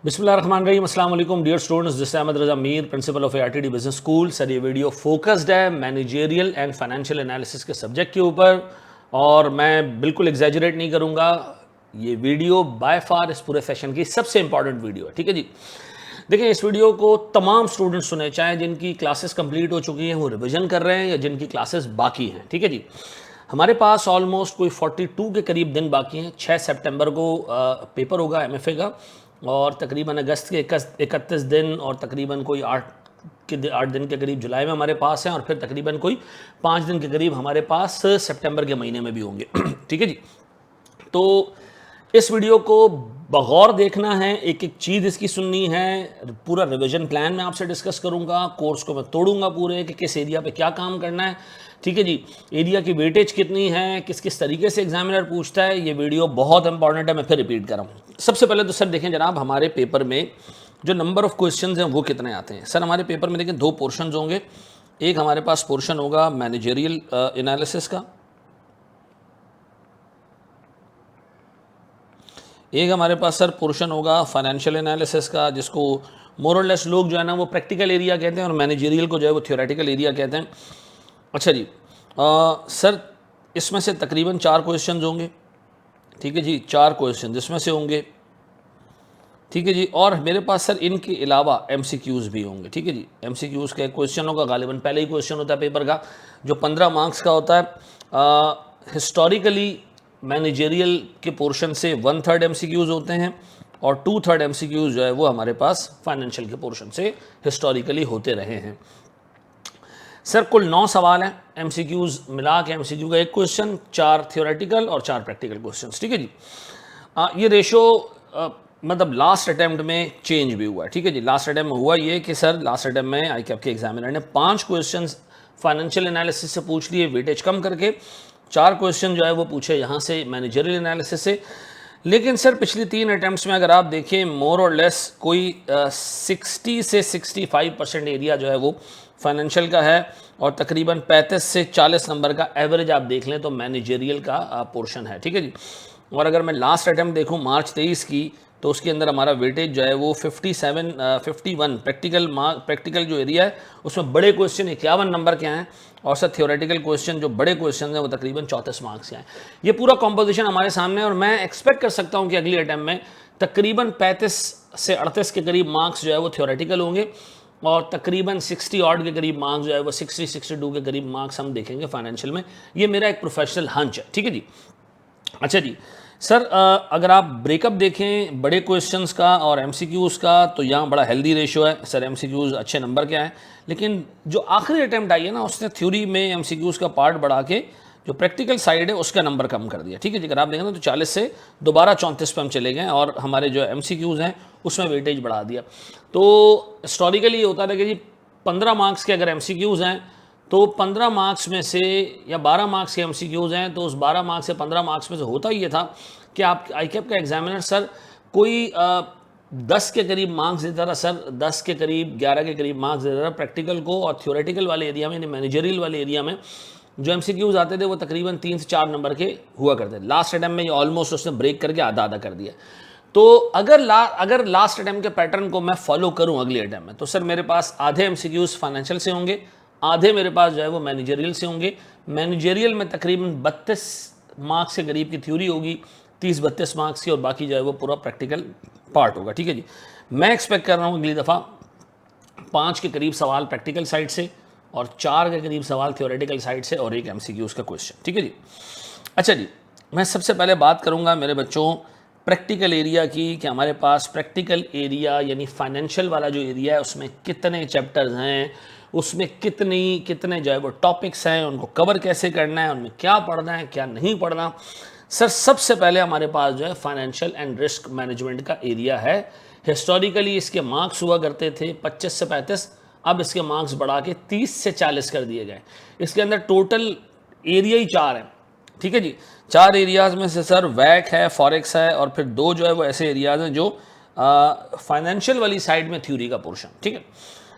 बिस्मिल्लाहिर्रहमानिर्रहीम, अस्सलाम वालेकुम dear students. This is Ahmed Raza Mir, principal of ARTD business school. Sir ये वीडियो फोकस्ड है मैनेजरियल एंड फाइनेंशियल एनालिसिस के सब्जेक्ट के ऊपर, और मैं बिल्कुल एग्जैजरेट नहीं करूँगा। ये वीडियो बाय फार इस पूरे सेशन की सबसे इंपॉर्टेंट वीडियो है, ठीक है जी। देखिए, इस वीडियो को तमाम स्टूडेंट्स सुने, चाहे जिनकी क्लासेस कंप्लीट हो चुकी हैं, वो रिवीजन कर रहे हैं, या जिनकी क्लासेस बाकी हैं, ठीक है जी। हमारे पास ऑलमोस्ट कोई 42 के करीब दिन बाकी हैं। 6 सितंबर को पेपर होगा MFA का, और तकरीबन अगस्त के 31 दिन, और तकरीबन कोई 8 दिन के करीब जुलाई में हमारे पास हैं, और फिर तकरीबन कोई 5 दिन के करीब हमारे पास सितंबर के महीने में भी होंगे ठीक है जी। तो इस वीडियो को बगौर देखना है, एक एक चीज़ इसकी सुननी है। पूरा रिवीजन प्लान मैं आपसे डिस्कस करूंगा, कोर्स को मैं तोड़ूंगा पूरे कि किस एरिया पे क्या काम करना है, ठीक है जी। एरिया की वेटेज कितनी है, किस किस तरीके से एग्जामिनर पूछता है, ये वीडियो बहुत इंपॉर्टेंट है। मैं फिर रिपीट कर रहा हूँ। सबसे पहले तो सर देखें जनाब, हमारे पेपर में जो नंबर ऑफ क्वेश्चन हैं वो कितने आते हैं। सर हमारे पेपर में देखें 2 पोर्शन होंगे। एक हमारे पास पोर्शन होगा मैनेजरियल एनालिसिस का, एक हमारे पास सर पोर्शन होगा फाइनेंशियल एनालिसिस का, जिसको मोर और लेस लोग जो है ना वो प्रैक्टिकल एरिया कहते हैं, और मैनेजरियल को जो है वो थ्योरेटिकल एरिया कहते हैं। अच्छा जी, सर इसमें से तकरीबन 4 क्वेश्चन होंगे, ठीक है जी। 4 क्वेश्चन इसमें से होंगे, ठीक है जी। और मेरे पास सर इनके अलावा MCQs भी होंगे, ठीक है जी। MCQs का एक क्वेश्चन होगा, गालिबन पहले ही क्वेश्चन होता है पेपर का, जो 15 मार्क्स का होता है। हिस्टोरिकली मैनेजरियल के पोर्शन से 1/3 MCQs होते हैं, और 2/3 MCQs जो है वो हमारे पास फाइनेंशियल के पोर्शन से हिस्टोरिकली होते रहे हैं। सर कुल 9 सवाल हैं, MCQs मिला के MCQ का एक क्वेश्चन, 4 थ्योरेटिकल और 4 प्रैक्टिकल क्वेश्चन, ठीक है जी। ये रेशो मतलब लास्ट अटैम्प्ट में चेंज भी हुआ है, ठीक है जी। लास्ट अटैम्प्ट में हुआ ये कि सर लास्ट अटैम्प्ट में ICAP के एग्जामिनर ने 5 क्वेश्चन फाइनेंशियल एनालिसिस से पूछ लिए, वेटेज कम करके। 4 क्वेश्चन जो है वो पूछे यहाँ से मैनेजरियल एनालिसिस से। लेकिन सर पिछली 3 अटैम्प्ट्स में अगर आप देखें, मोर और लेस कोई 60 से 65% एरिया जो है वो फाइनेंशियल का है, और तकरीबन 35 से 40 नंबर का एवरेज आप देख लें तो मैनेजरियल का पोर्शन है, ठीक है जी। और अगर मैं लास्ट अटैम्प्ट देखूं मार्च 23 की, तो उसके अंदर हमारा वेटेज जो है वो 51 प्रैक्टिकल जो एरिया है उसमें बड़े क्वेश्चन 51 नंबर के हैं, और सर थ्योरेटिकल क्वेश्चन जो बड़े क्वेश्चन हैं वो तकरीबन 34 मार्क्स के हैं। ये पूरा कॉम्पोजिशन हमारे सामने है, और मैं एक्सपेक्ट कर सकता हूँ कि अगली अटैम्प्ट में तकरीबन 35 से 38 के करीब मार्क्स जो है वो थ्योरेटिकल होंगे, और तकरीबन 60 ऑड के करीब मार्क्स जो है वो 60-62 के करीब मार्क्स हम देखेंगे फाइनेंशियल में। ये मेरा एक प्रोफेशनल हंच है, ठीक है जी। अच्छा जी सर, अगर आप ब्रेकअप देखें बड़े क्वेश्चंस का और MCQs का, तो यहाँ बड़ा हेल्दी रेशो है सर। MCQs अच्छे नंबर के हैं, लेकिन जो आखिरी अटैम्प्ट आई है ना, उसने थ्योरी में MCQs का पार्ट बढ़ा के जो प्रैक्टिकल साइड है उसका नंबर कम कर दिया, ठीक है जी। अगर आप देखें ना तो 40 से दोबारा 34 पे हम चले गए, और हमारे जो MCQs हैं उसमें वेटेज बढ़ा दिया। तो हिस्टोरिकली ये होता था कि जी 15 मार्क्स के अगर MCQs हैं, तो 15 मार्क्स में से, या 12 मार्क्स के MCQs हैं, तो उस 12 मार्क्स से 15 मार्क्स में से होता ये था कि आप ICAP का एग्जामिनर सर कोई 10 के करीब मार्क्स देता था सर, 10 के करीब 11 के करीब मार्क्स देता था प्रैक्टिकल को, और थ्योरेटिकल वाले एरिया में, मैनेजरियल वाले एरिया में जो MCQs आते थे वो तकरीबन 3 से 4 नंबर के हुआ करते थे। लास्ट अटैम्प्ट में ऑलमोस्ट उसने ब्रेक करके आधा आधा कर दिया। तो अगर लास्ट अटैम्प्ट के पैटर्न को मैं फॉलो करूं अगले अटैम्प्ट में, तो सर मेरे पास आधे MCQs फाइनेंशियल से होंगे, आधे मेरे पास जो है वो मैनेजरियल से होंगे। मैनेजरियल में तकरीबन 32 मार्क्स के करीब की थ्योरी होगी, 30-32 मार्क्स की, और बाकी जो है वो पूरा प्रैक्टिकल पार्ट होगा, ठीक है जी। मैं एक्सपेक्ट कर रहा हूँ अगली दफ़ा 5 के करीब सवाल प्रैक्टिकल साइड से, और 4 के करीब सवाल थ्योरेटिकल साइड से, और एक MCQs का क्वेश्चन, ठीक है जी। अच्छा जी, मैं सबसे पहले बात करूँगा मेरे बच्चों प्रैक्टिकल एरिया की, कि हमारे पास प्रैक्टिकल एरिया यानी फाइनेंशियल वाला जो एरिया है उसमें कितने चैप्टर्स हैं, उसमें कितने जो है वो टॉपिक्स हैं, उनको कवर कैसे करना है, उनमें क्या पढ़ना है क्या नहीं पढ़ना। सर सबसे पहले हमारे पास जो है फाइनेंशियल एंड रिस्क मैनेजमेंट का एरिया है। हिस्टोरिकली इसके मार्क्स हुआ करते थे 25 से 35, अब इसके मार्क्स बढ़ा के 30 से 40 कर दिए गए। इसके अंदर टोटल एरिया ही 4 हैं, ठीक है जी। 4 एरियाज़ में से सर वैक है, फॉरेक्स है, और फिर 2 जो है वो ऐसे एरियाज़ हैं जो फाइनेंशियल वाली साइड में थ्योरी का पोर्शन, ठीक है।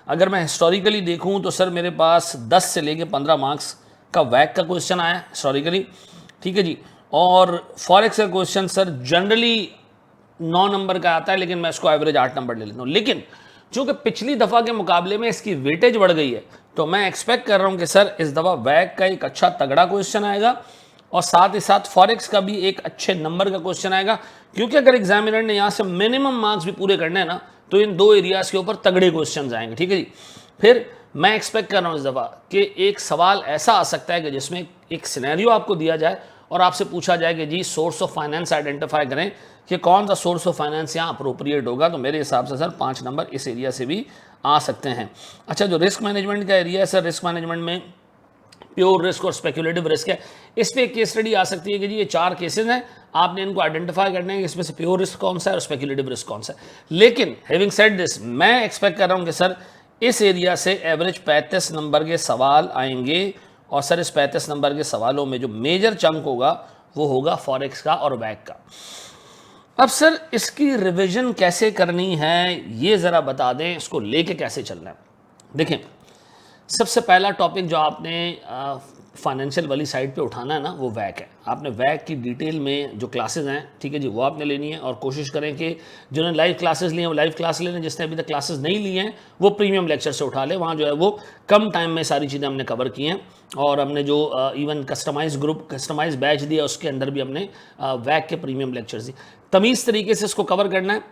अगर मैं हिस्टोरिकली देखूं तो सर मेरे पास 10 से लेके 15 मार्क्स का वैक का क्वेश्चन आया हिस्टोरिकली, ठीक है जी। और फॉरेक्स का क्वेश्चन सर जनरली 9 नंबर का आता है, लेकिन मैं इसको एवरेज 8 नंबर ले लेता हूँ। लेकिन चूंकि पिछली दफ़ा के मुकाबले में इसकी वेटेज बढ़ गई है, तो मैं एक्सपेक्ट कर रहा हूँ कि सर इस दफ़ा वैक का एक अच्छा तगड़ा क्वेश्चन आएगा और साथ ही साथ फॉरेक्स का भी एक अच्छे नंबर का क्वेश्चन आएगा, क्योंकि अगर एग्जामिनर ने यहाँ से मिनिमम मार्क्स भी पूरे करने हैं ना, तो इन 2 एरियाज़ के ऊपर तगड़े क्वेश्चन आएंगे। ठीक है जी। फिर मैं एक्सपेक्ट कर रहा हूँ इस दफ़ा कि एक सवाल ऐसा आ सकता है कि जिसमें एक सिनेरियो आपको दिया जाए और आपसे पूछा जाए कि जी सोर्स ऑफ फाइनेंस आइडेंटिफाई करें कि कौन सा सोर्स ऑफ फाइनेंस यहाँ अप्रोप्रिएट होगा। तो मेरे हिसाब से सर 5 नंबर इस एरिया से भी आ सकते हैं। अच्छा, जो रिस्क मैनेजमेंट का एरिया है सर, रिस्क मैनेजमेंट में प्योर रिस्क और स्पेकुलेटिव रिस्क है। इस पर एक केस स्टडी आ सकती है कि जी ये 4 केसेस हैं, आपने इनको आइडेंटिफाई करने हैं कि इसमें से प्योर रिस्क कौन सा है और स्पेकुलेटिव रिस्क कौन सा है। लेकिन हैविंग सेड दिस, मैं एक्सपेक्ट कर रहा हूँ कि सर इस एरिया से एवरेज 35 नंबर के सवाल आएंगे और सर इस 35 नंबर के सवालों में जो मेजर चंक होगा वो होगा फॉरेक्स का और वैक का। अब सर इसकी रिवीजन कैसे करनी है ये ज़रा बता दें, इसको लेके कैसे चलना है। देखें, सबसे पहला टॉपिक जो आपने फाइनेंशियल वाली साइड पे उठाना है ना, वो वैक है। आपने वैक की डिटेल में जो क्लासेस हैं, ठीक है जी, वो आपने लेनी है और कोशिश करें कि जिन्होंने लाइव क्लासेस लिए हैं वो लाइव क्लास ले लें, जिसने अभी तक क्लासेस नहीं लिए हैं वो प्रीमियम लेक्चर से उठा ले। वहाँ जो है वो कम टाइम में सारी चीज़ें हमने कवर की हैं और हमने जो even customize group customize batch दिया उसके अंदर भी हमने वैक के प्रीमियम लेक्चर्स दिए। तमीज़ तरीके से इसको कवर करना है।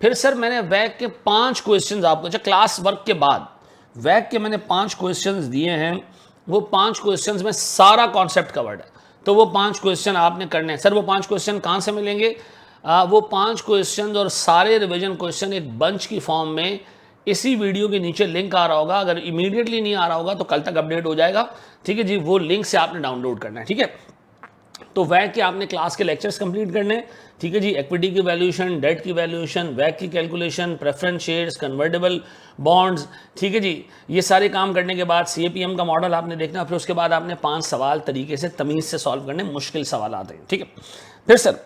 फिर सर मैंने वैक के 5 क्वेश्चन आपको, अच्छा क्लास वर्क के बाद वैक के मैंने 5 क्वेश्चंस दिए हैं, वो 5 क्वेश्चंस में सारा कॉन्सेप्ट कवर्ड है। तो वो 5 क्वेश्चन आपने करने हैं। सर वो 5 क्वेश्चन कहाँ से मिलेंगे? वो 5 क्वेश्चन और सारे रिवीजन क्वेश्चन एक बंच की फॉर्म में इसी वीडियो के नीचे लिंक आ रहा होगा। अगर इमीडिएटली नहीं आ रहा होगा तो कल तक अपडेट हो जाएगा। ठीक है जी, वो लिंक से आपने डाउनलोड करना है। ठीक है, तो वैक के आपने क्लास के लेक्चर्स कंप्लीट करने हैं। ठीक है जी, इक्विटी की वैल्यूएशन, डेट की वैल्यूएशन, वैक की calculation, preference shares, convertible bonds, ठीक है जी, ये सारे काम करने के बाद सीएपीएम का मॉडल आपने देखना। फिर उसके बाद आपने 5 सवाल तरीके से तमीज़ से सॉल्व करने, मुश्किल सवाल आते हैं। ठीक है, फिर सर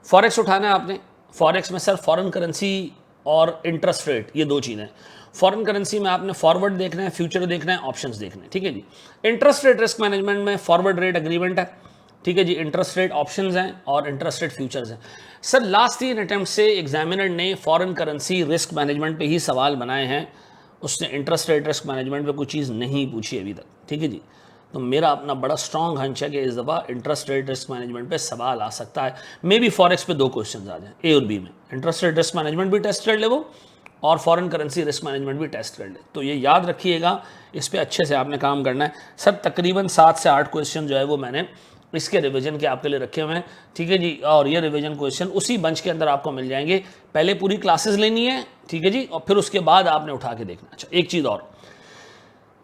फॉरेक्स उठाना है आपने। फॉरेक्स में सर फॉरेन करेंसी और इंटरेस्ट रेट, ये 2 चीज़ें। फॉरेन करेंसी में आपने फॉरवर्ड देखना है, फ्यूचर देखना है, ऑप्शंस देखने हैं। ठीक है जी, इंटरेस्ट रेट रिस्क मैनेजमेंट में फॉरवर्ड रेट एग्रीमेंट है। ठीक है जी, इंटरेस्ट रेट ऑप्शंस हैं और इंटरेस्ट रेट फ्यूचर्स हैं। सर लास्ट 3 अटेम्प्ट से एग्जामिनर ने फॉरेन करेंसी रिस्क मैनेजमेंट पे ही सवाल बनाए हैं, उसने इंटरेस्ट रेट रिस्क मैनेजमेंट पे कोई चीज़ नहीं पूछी अभी तक। ठीक है जी, तो मेरा अपना बड़ा स्ट्रॉन्ग हंच है कि इस दफ़ा इंटरेस्ट रेट रिस्क मैनेजमेंट पे सवाल आ सकता है। मे बी फॉरेक्स पे 2 क्वेश्चन आ जाए, ए और बी में। इंटरेस्ट रेट रिस्क मैनेजमेंट भी टेस्ट कर ले वो और फॉरेन करेंसी रिस्क मैनेजमेंट भी टेस्ट कर ले। तो ये याद रखिएगा, इस पर अच्छे से आपने काम करना है। सर तकरीबन 7 से 8 क्वेश्चन जो है वो मैंने इसके रिवीजन के आपके लिए रखे हुए हैं। ठीक है जी, और ये रिवीजन क्वेश्चन उसी बंच के अंदर आपको मिल जाएंगे। पहले पूरी क्लासेस लेनी है, ठीक है जी, और फिर उसके बाद आपने उठा के देखना। अच्छा एक चीज़ और,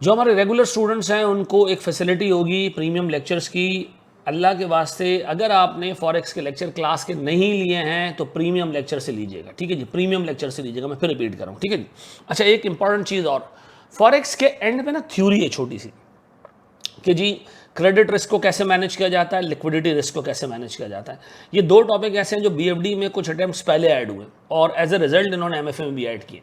जो हमारे रेगुलर स्टूडेंट्स हैं उनको एक फैसिलिटी होगी प्रीमियम लेक्चर्स की। अल्लाह के वास्ते अगर आपने फॉरेक्स के लेक्चर क्लास के नहीं लिए हैं तो प्रीमियम लेक्चर से लीजिएगा। ठीक है जी, प्रीमियम लेक्चर से लीजिएगा, मैं फिर रिपीट कर रहा हूँ। ठीक है जी, अच्छा एक इंपॉर्टेंट चीज़ और, फॉरेक्स के एंड पे ना थ्योरी है छोटी सी कि जी क्रेडिट रिस्क को कैसे मैनेज किया जाता है, लिक्विडिटी रिस्क को कैसे मैनेज किया जाता है। ये 2 टॉपिक ऐसे हैं जो बीएफडी में कुछ अटेम्प्ट्स पहले ऐड हुए और एज ए रिजल्ट इन्होंने एमएफए में भी ऐड किए।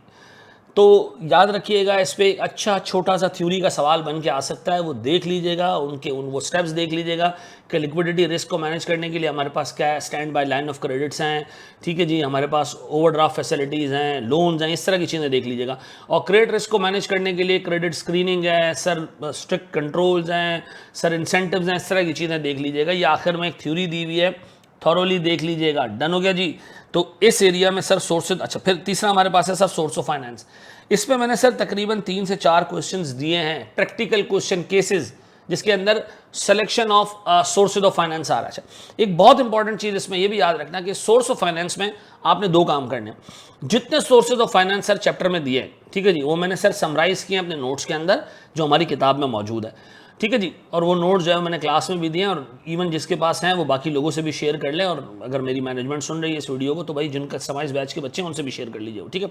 तो याद रखिएगा, इस पर एक अच्छा छोटा सा थ्योरी का सवाल बन के आ सकता है, वो देख लीजिएगा, वो स्टेप्स देख लीजिएगा कि लिक्विडिटी रिस्क को मैनेज करने के लिए हमारे पास क्या stand by line of credits हैं। ठीक है जी, हमारे पास ओवरड्राफ्ट फैसिलिटीज़ हैं, लोन्स हैं, इस तरह की चीज़ें देख लीजिएगा। और क्रेडिट रिस्क को मैनेज करने के लिए क्रेडिट स्क्रीनिंग है सर, स्ट्रिक्ट कंट्रोल्स हैं सर, इंसेंटिव्स हैं, इस तरह की चीज़ें देख लीजिएगा। ये आखिर में एक थ्योरी दी हुई है, थॉरोली देख लीजिएगा। डन हो गया जी। तो इस एरिया में सर सोर्स, अच्छा फिर तीसरा हमारे पास है सर सोर्स ऑफ फाइनेंस। इस पे मैंने सर तकरीबन 3 से 4 क्वेश्चंस दिए हैं, प्रैक्टिकल क्वेश्चन केसेस, जिसके अंदर selection of sources of finance आ रहा है। एक बहुत इंपॉर्टेंट चीज़ इसमें यह भी याद रखना कि सोर्स ऑफ फाइनेंस में आपने 2 काम करने हैं। जितने sources of finance sir chapter में दिए, ठीक है जी, वो मैंने सर समराइज़ किए अपने नोट्स के अंदर जो हमारी किताब में मौजूद है। ठीक है जी, और वो नोट्स जो है मैंने क्लास में भी दिए हैं और इवन जिसके पास हैं वो बाकी लोगों से भी शेयर कर लें। और अगर मेरी मैनेजमेंट सुन रही है इस वीडियो को तो भाई जिनका कस्टमाइज बैच के बच्चे हैं उनसे भी शेयर कर लीजिए। ठीक है,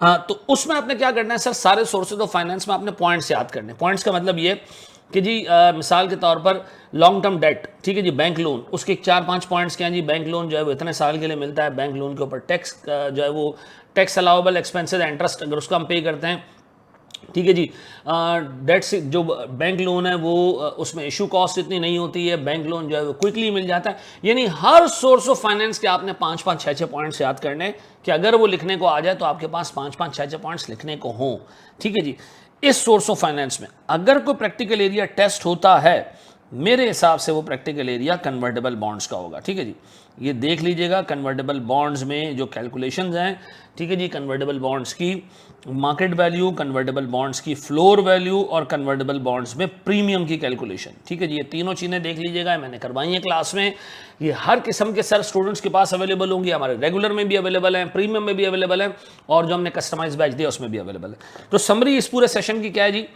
हाँ, तो उसमें आपने क्या करना है सर, सारे सोर्सेज ऑफ फाइनेंस में आपने पॉइंट्स याद करने। पॉइंट्स का मतलब ये कि जी मिसाल के तौर पर लॉन्ग टर्म डेट, ठीक है जी, बैंक लोन, उसके 4-5 पॉइंट्स क्या हैं जी। बैंक लोन जो है वो इतने साल के लिए मिलता है, बैंक लोन के ऊपर टैक्स जो है वो टैक्स अलाउबल एक्सपेंसेस इंटरेस्ट अगर उसका हम पे करते हैं ठीक है जी। डेट्स जो बैंक लोन है वो उसमें इशू कॉस्ट इतनी नहीं होती है, बैंक लोन जो है वो क्विकली मिल जाता है। यानी हर सोर्स ऑफ फाइनेंस के आपने 5-5, 6-6 पॉइंट्स याद करने हैं कि अगर वो लिखने को आ जाए तो आपके पास 5-5, 6-6 पॉइंट्स लिखने को हों। ठीक है जी। इस सोर्स ऑफ फाइनेंस में अगर कोई प्रैक्टिकल एरिया टेस्ट होता है, मेरे हिसाब से वो प्रैक्टिकल एरिया कन्वर्टेबल बॉन्ड्स का होगा। ठीक है जी, ये देख लीजिएगा कन्वर्टेबल बॉन्ड्स में जो कैलकुलेशंस हैं। ठीक है जी, कन्वर्टेबल बॉन्ड्स की मार्केट वैल्यू, कन्वर्टेबल बॉन्ड्स की फ्लोर वैल्यू और कन्वर्टेबल बॉन्ड्स में प्रीमियम की कैलकुलेशन। ठीक है जी, ये तीनों चीज़ें देख लीजिएगा, मैंने करवाई है क्लास में। ये हर किस्म के सर स्टूडेंट्स के पास अवेलेबल होंगी, हमारे रेगुलर में भी अवेलेबल हैं, प्रीमियम में भी अवेलेबल है, और जो हमने कस्टमाइज बैच दिया उसमें भी अवेलेबल है। तो समरी इस पूरे सेशन की क्या है जी,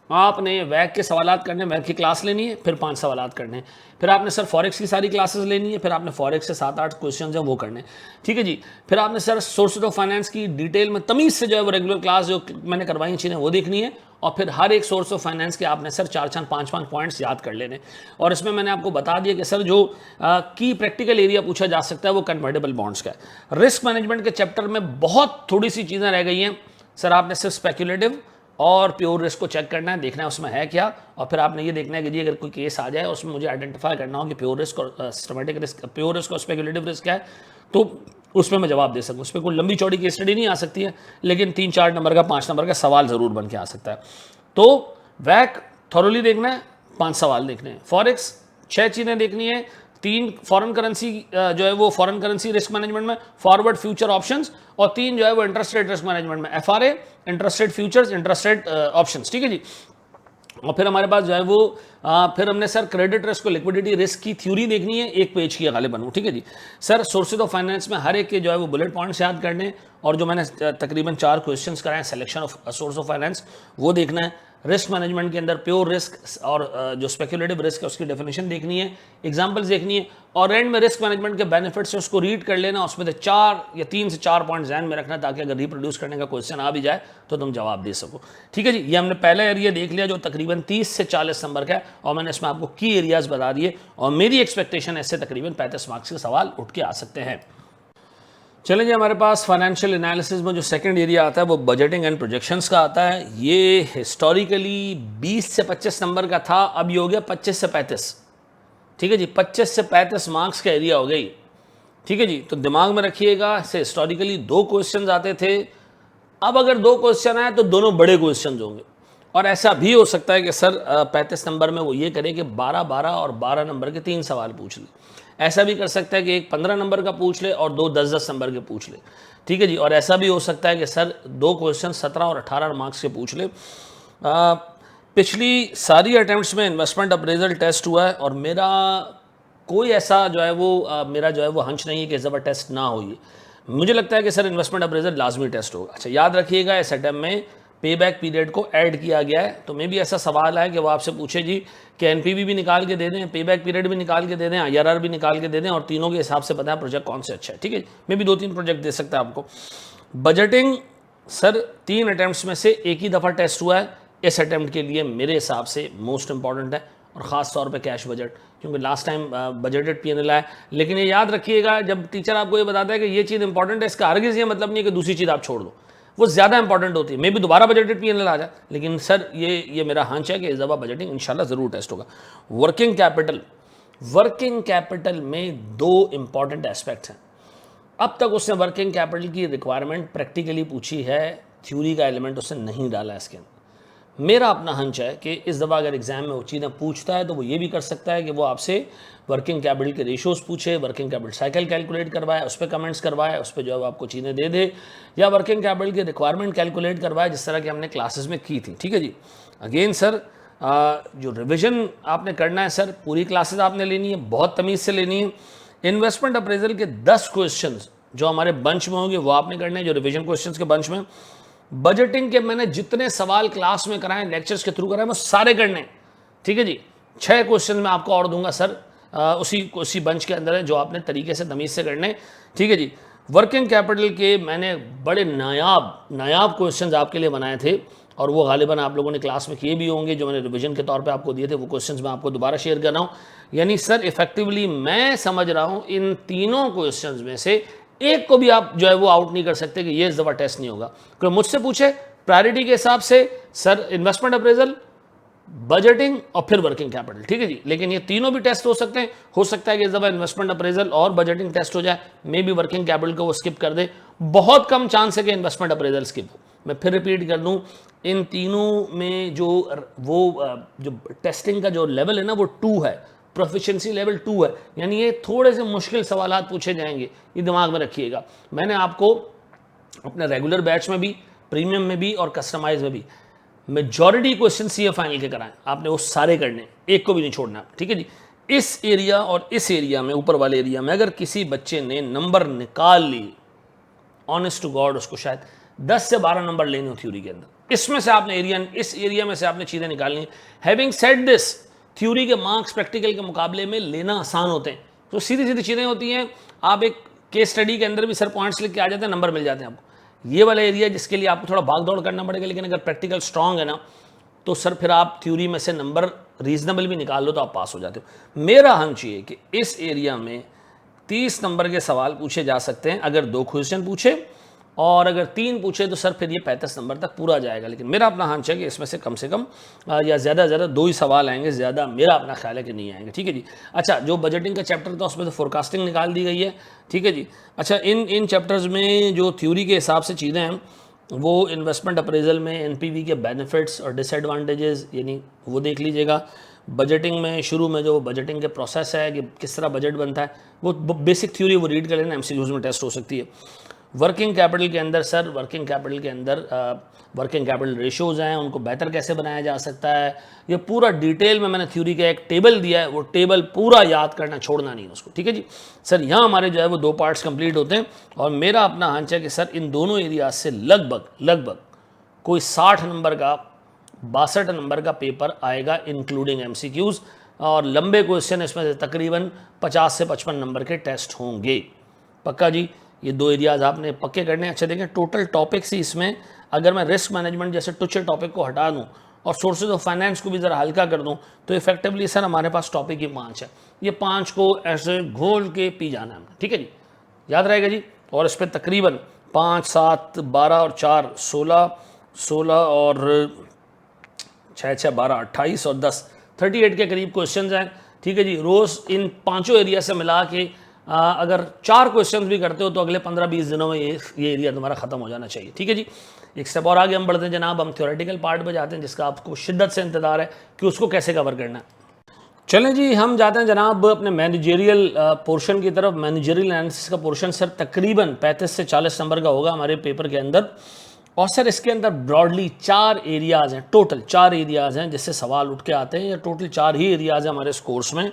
आपने वैक के सवालात करने, वैक की क्लास लेनी है, फिर 5 सवालात करने हैं, फिर आपने सर फॉरेक्स की सारी क्लासेस लेनी है, फिर आपने फॉरेक्स से 7-8 क्वेश्चन हैं वो करने। ठीक है जी, फिर आपने सर सोर्सेज ऑफ फाइनेंस की डिटेल में तमीज़ से जो है वो रेगुलर क्लास जो मैंने करवाई चीज़ें वो देखनी है, और फिर हर एक सोर्स ऑफ फाइनेंस के आपने सर 4-4, 5-5 पॉइंट्स याद कर लेने। और इसमें मैंने आपको बता दिया कि सर जो की प्रैक्टिकल एरिया पूछा जा सकता है वो कन्वर्टेबल बॉन्ड्स का है। रिस्क मैनेजमेंट के चैप्टर में बहुत थोड़ी सी चीज़ें रह गई हैं सर, आपने सिर्फ स्पेक्युलेटिव और प्योर रिस्क को चेक करना है, देखना है उसमें है क्या, और फिर आपने ये देखना है कि जी अगर कोई केस आ जाए उसमें मुझे आइडेंटिफाई करना हो कि प्योर रिस्क और सिस्टमैटिक रिस्क, प्योर रिस्क और स्पेकुलेटिव रिस्क क्या है, तो उसमें मैं जवाब दे सकूँ। उस पर कोई लंबी चौड़ी केस स्टडी नहीं आ सकती है, लेकिन 3-4 नंबर का 5 नंबर का सवाल ज़रूर बन के आ सकता है। तो वैक थॉरोली देखना है, 5 सवाल देखने हैं, फॉरेक्स 6 चीज़ें देखनी है, 3 फॉरेन करेंसी जो है वो फॉरेन करेंसी रिस्क मैनेजमेंट में, फॉरवर्ड फ्यूचर ऑप्शंस, और 3 जो है वो इंटरेस्ट रेट रिस्क मैनेजमेंट में, FRA, interest rate futures, interest rate options. ठीक है जी। और फिर हमारे पास जो है वो फिर हमने सर क्रेडिट रिस्क और लिक्विडिटी रिस्क की थ्योरी देखनी है, 1 पेज की गालिबन वो। ठीक है जी सर, सोर्सेज ऑफ फाइनेंस में हर एक के जो है वो बुलेट पॉइंट्स याद करने, और जो मैंने तकरीबन 4 क्वेश्चंस कराए selection of source of finance वो देखना है। रिस्क मैनेजमेंट के अंदर प्योर रिस्क और जो स्पेकुलेटिव रिस्क है उसकी डेफिनेशन देखनी है, एग्जांपल्स देखनी है, और एंड में रिस्क मैनेजमेंट के बेनिफिट्स है उसको रीड कर लेना, उसमें से 4 या 3 से 4 पॉइंट ध्यान में रखना ताकि अगर रिप्रोड्यूस करने का क्वेश्चन आ भी जाए तो तुम जवाब दे सको। ठीक है जी, ये हमने पहला एरिया देख लिया जो तकरीबन 30 से 40 नंबर का है, और मैंने इसमें आपको की एरियाज बता दिए, और मेरी एक्सपेक्टेशन इससे तकरीबन 35 मार्क्स के सवाल उठ के आ सकते हैं। चलें जी, हमारे पास फाइनेंशियल एनालिसिस में जो सेकंड एरिया आता है वो बजटिंग एंड प्रोजेक्शंस का आता है। ये हिस्टोरिकली 20 से 25 नंबर का था, अब ये हो गया 25 से 35। ठीक है जी, 25 से 35 मार्क्स का एरिया हो गई। ठीक है जी, तो दिमाग में रखिएगा, इससे हिस्टोरिकली 2 क्वेश्चन आते थे, अब अगर 2 क्वेश्चन आए तो दोनों बड़े क्वेश्चन होंगे, और ऐसा भी हो सकता है कि सर 35 नंबर में वो ये करे कि 12-12 और 12 नंबर के 3 सवाल पूछ ले। ऐसा भी कर सकता है कि एक 15 नंबर का पूछ ले और 2 10-10 नंबर के पूछ ले। ठीक है जी, और ऐसा भी हो सकता है कि सर 2 क्वेश्चन 17 और 18 मार्क्स के पूछ ले। पिछली सारी अटेम्प्ट्स में इन्वेस्टमेंट अप्रेजल टेस्ट हुआ है, और मेरा कोई ऐसा जो है वो मेरा जो है वो हंच नहीं है कि इस दफ़ा टेस्ट ना हो। ये मुझे लगता है कि सर इन्वेस्टमेंट अप्रेजल लाजमी टेस्ट होगा। अच्छा, याद रखिएगा इस अटेम्प्ट में पे बैक पीरियड को ऐड किया गया है, तो मे भी ऐसा सवाल है कि वो आपसे पूछे जी कि एनपीवी भी निकाल के दे दें, पे बैक पीरियड भी निकाल के दे दें, IRR भी निकाल के दे दें, और तीनों के हिसाब से बताएं प्रोजेक्ट कौन से अच्छा है। ठीक है, मे भी 2-3 प्रोजेक्ट दे सकता है आपको। बजटिंग सर 3 अटैम्प्ट्स में से एक ही दफ़ा टेस्ट हुआ है, इस अटैम्प्ट के लिए मेरे हिसाब से मोस्ट इंपॉर्टेंट है, और ख़ास तौर पे कैश बजट, क्योंकि लास्ट टाइम बजटेड P&L है। लेकिन ये याद रखिएगा, जब टीचर आपको ये बताता है कि ये चीज़ इंपॉर्टेंट है, इसका हरगिज़ ये मतलब नहीं है कि दूसरी चीज़ आप छोड़ दो, वो ज़्यादा इंपॉर्टेंट होती है। मे भी दोबारा बजटेड P&L आ जाए, लेकिन सर ये मेरा हंच है कि इस दफ़ा बजटिंग इंशाल्लाह ज़रूर टेस्ट होगा। वर्किंग कैपिटल में 2 इंपॉर्टेंट एस्पेक्ट्स हैं। अब तक उसने वर्किंग कैपिटल की रिक्वायरमेंट प्रैक्टिकली पूछी है, थ्योरी का एलिमेंट उसने नहीं डाला है इसके अंदर। मेरा अपना हंच है कि इस दफ़ा अगर एग्जाम में वो चीज़ें पूछता है तो वो ये भी कर सकता है कि वो आपसे वर्किंग कैपिटल के रेशियोज़ पूछे, वर्किंग कैपिटल साइकिल कैलकुलेट करवाए, उस पर कमेंट्स करवाए, उस पर जो है आपको चीज़ें दे दे, या वर्किंग कैपिटल की रिक्वायरमेंट कैलकुलेट करवाए जिस तरह की हमने क्लासेस में की थी। ठीक है जी, अगेन सर जो रिविजन आपने करना है सर, पूरी क्लासेस आपने लेनी है, बहुत तमीज़ से लेनी है। इन्वेस्टमेंट अप्रेजल के 10 क्वेश्चन जो हमारे बंच में होंगे वो आपने करने हैं, जो रिविजन क्वेश्चन के बंच में। बजटिंग के मैंने जितने सवाल क्लास में कराए, लेक्चर्स के थ्रू कराए, वो सारे करने। ठीक है जी, 6 क्वेश्चन मैं आपको और दूंगा सर, उसी बंच के अंदर है, जो आपने तरीके से तमीज़ से करने। ठीक है जी, वर्किंग कैपिटल के मैंने बड़े नायाब क्वेश्चंस आपके लिए बनाए थे, और वो गालिबन आप लोगों ने क्लास में किए भी होंगे, जो मैंने रिवीजन के तौर पे आपको दिए थे, वो क्वेश्चंस मैं आपको दोबारा शेयर कर रहा हूँ। यानी सर इफेक्टिवली मैं समझ रहा हूँ इन तीनों क्वेश्चंस में से एक को भी आप जो है वो आउट नहीं कर सकते कि ये इस दफ़ा टेस्ट नहीं होगा। कोई मुझसे पूछे प्रायोरिटी के हिसाब से सर इन्वेस्टमेंट अप्रेजल, बजटिंग और फिर वर्किंग कैपिटल, ठीक है जी। लेकिन ये तीनों भी टेस्ट हो सकते हैं। हो सकता है कि इस दफा इन्वेस्टमेंट अप्रेजल और बजटिंग टेस्ट हो जाए, मे बी वर्किंग कैपिटल को वो स्किप कर दे। बहुत कम चांस है कि इन्वेस्टमेंट अप्रेजल स्किप हो। मैं फिर रिपीट कर दूं, इन तीनों में जो टेस्टिंग का जो लेवल है ना वो 2 है, प्रोफिशिएंसी लेवल 2 है, यानी ये थोड़े से मुश्किल सवालात पूछे जाएंगे, ये दिमाग में रखिएगा। मैंने आपको अपने रेगुलर बैच में भी, प्रीमियम में भी और कस्टमाइज में भी मेजॉरिटी क्वेश्चन सीए फाइनल के कराएं, आपने वो सारे करने, एक को भी नहीं छोड़ना, ठीक है जी। इस एरिया और इस एरिया में, ऊपर वाले एरिया में अगर किसी बच्चे ने नंबर निकाल लिए, ऑनेस्ट टू गॉड उसको शायद 10 से 12 नंबर लेने हो थ्योरी के अंदर। इसमें से आपने इस एरिया में से आपने चीज़ें निकालनी। हैविंग सेड दिस, थ्योरी के मार्क्स प्रैक्टिकल के मुकाबले में लेना आसान होते हैं, तो सीधी सीधी चीज़ें होती हैं। आप एक केस स्टडी के अंदर भी सर पॉइंट्स लिख के आ जाते हैं, नंबर मिल जाते हैं आपको। ये वाला एरिया जिसके लिए आपको थोड़ा भाग दौड़ करना पड़ेगा, लेकिन अगर प्रैक्टिकल स्ट्रांग है ना तो सर फिर आप थ्योरी में से नंबर रीजनेबल भी निकाल लो तो आप पास हो जाते हो। मेरा hunch ये कि इस एरिया में 30 नंबर के सवाल पूछे जा सकते हैं, अगर 2 क्वेश्चन पूछे, और अगर 3 पूछे तो सर फिर ये 35 नंबर तक पूरा जाएगा। लेकिन मेरा अपना hunch है कि इसमें से कम या ज़्यादा 2 ही सवाल आएंगे, ज़्यादा मेरा अपना ख्याल है कि नहीं आएंगे, ठीक है जी। अच्छा, जो बजटिंग का चैप्टर था उसमें तो फोरकास्टिंग निकाल दी गई है, ठीक है जी। अच्छा, इन चैप्टर्स में जो थ्योरी के हिसाब से चीज़ें हैं, वो इन्वेस्टमेंट अप्रेजल में एनपीवी के बेनिफिट्स और डिसएडवांटेजेस, यानी वो देख लीजिएगा। बजटिंग में शुरू में जो बजटिंग के प्रोसेस है कि किस तरह बजट बनता है, वो बेसिक थ्योरी वो रीड कर लेना, एमसीक्यूज में टेस्ट हो सकती है। वर्किंग कैपिटल के अंदर सर, वर्किंग कैपिटल रेशियोज़ हैं, उनको बेहतर कैसे बनाया जा सकता है, ये पूरा डिटेल में मैंने थ्योरी का एक टेबल दिया है, वो टेबल पूरा याद करना, छोड़ना नहीं उसको, ठीक है जी। सर यहाँ हमारे जो है वो 2 पार्ट्स कंप्लीट होते हैं, और मेरा अपना hunch है कि सर इन दोनों एरियाज से लगभग कोई 60 नंबर का, 62 नंबर का पेपर आएगा इंक्लूडिंग एमसीक्यूज़, और लंबे क्वेश्चन इसमें से तकरीबन 50 से 55 नंबर के टेस्ट होंगे। पक्का जी, ये 2 एरियाज आपने पक्के करने। अच्छा देखें, टोटल टॉपिक्स ही इसमें, अगर मैं रिस्क मैनेजमेंट जैसे टुच्चे टॉपिक को हटा दूं और सोर्सेज ऑफ फाइनेंस को भी ज़रा हल्का कर दूं, तो इफेक्टिवली सर हमारे पास टॉपिक ही 5 है। ये 5 को ऐसे घोल के पी जाना है, ठीक है जी, याद रहेगा जी। और इस पर तकरीबन 5, 7, 12 और 4 16 और 6, 12, 28 और 10 38 के करीब क्वेश्चन हैं, ठीक है जी। रोज़ इन 5 एरिया से मिला के अगर 4 क्वेश्चन भी करते हो तो अगले 15-20 दिनों में ये एरिया तुम्हारा ख़त्म हो जाना चाहिए, ठीक है जी। एक स्टेप और आगे हम बढ़ते हैं जनाब, हम थ्योरेटिकल पार्ट पे जाते हैं, जिसका आपको शिद्दत से इंतज़ार है कि उसको कैसे कवर करना है। चलें जी, हम जाते हैं जनाब अपने मैनेजरियल पोर्शन की तरफ। मैनेजरियल एनालिसिस का पोर्शन सर तकरीबन 35 से 40 नंबर का होगा हमारे पेपर के अंदर, और सर इसके अंदर ब्रॉडली 4 एरियाज़ हैं, टोटल 4 एरियाज़ हैं जिससे सवाल उठ के आते हैं, या टोटल 4 ही एरियाज़ हैं हमारे इस कोर्स में।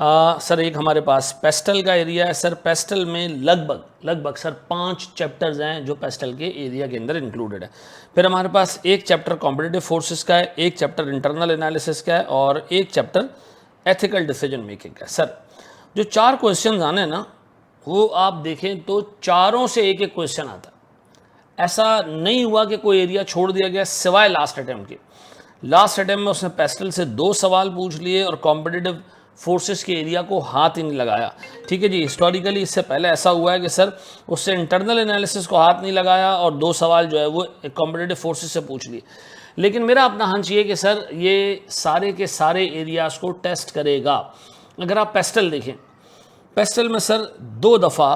सर एक हमारे पास पेस्टल का एरिया है। सर पेस्टल में लगभग सर 5 चैप्टर्स हैं जो पेस्टल के एरिया के अंदर इंक्लूडेड है। फिर हमारे पास एक चैप्टर कॉम्पिटिटिव फोर्सेस का है, एक चैप्टर इंटरनल एनालिसिस का है, और एक चैप्टर एथिकल डिसीजन मेकिंग का है। सर जो 4 क्वेश्चन आने ना, वो आप देखें तो चारों से एक क्वेश्चन आता है। ऐसा नहीं हुआ कि कोई एरिया छोड़ दिया गया सिवाय लास्ट अटैम्प्ट के। लास्ट अटैम्प्ट में उसने पेस्टल से 2 सवाल पूछ लिए और कॉम्पिटिटिव फोर्सेस के एरिया को हाथ ही नहीं लगाया, ठीक है जी। हिस्टोरिकली इससे पहले ऐसा हुआ है कि सर उससे इंटरनल एनालिसिस को हाथ नहीं लगाया और 2 सवाल जो है वो कॉम्पिटिटिव फोर्सेस से पूछ लिए। लेकिन मेरा अपना हंच ये कि सर ये सारे के सारे एरियाज़ को टेस्ट करेगा। अगर आप पेस्टल देखें, पेस्टल में सर 2 दफ़ा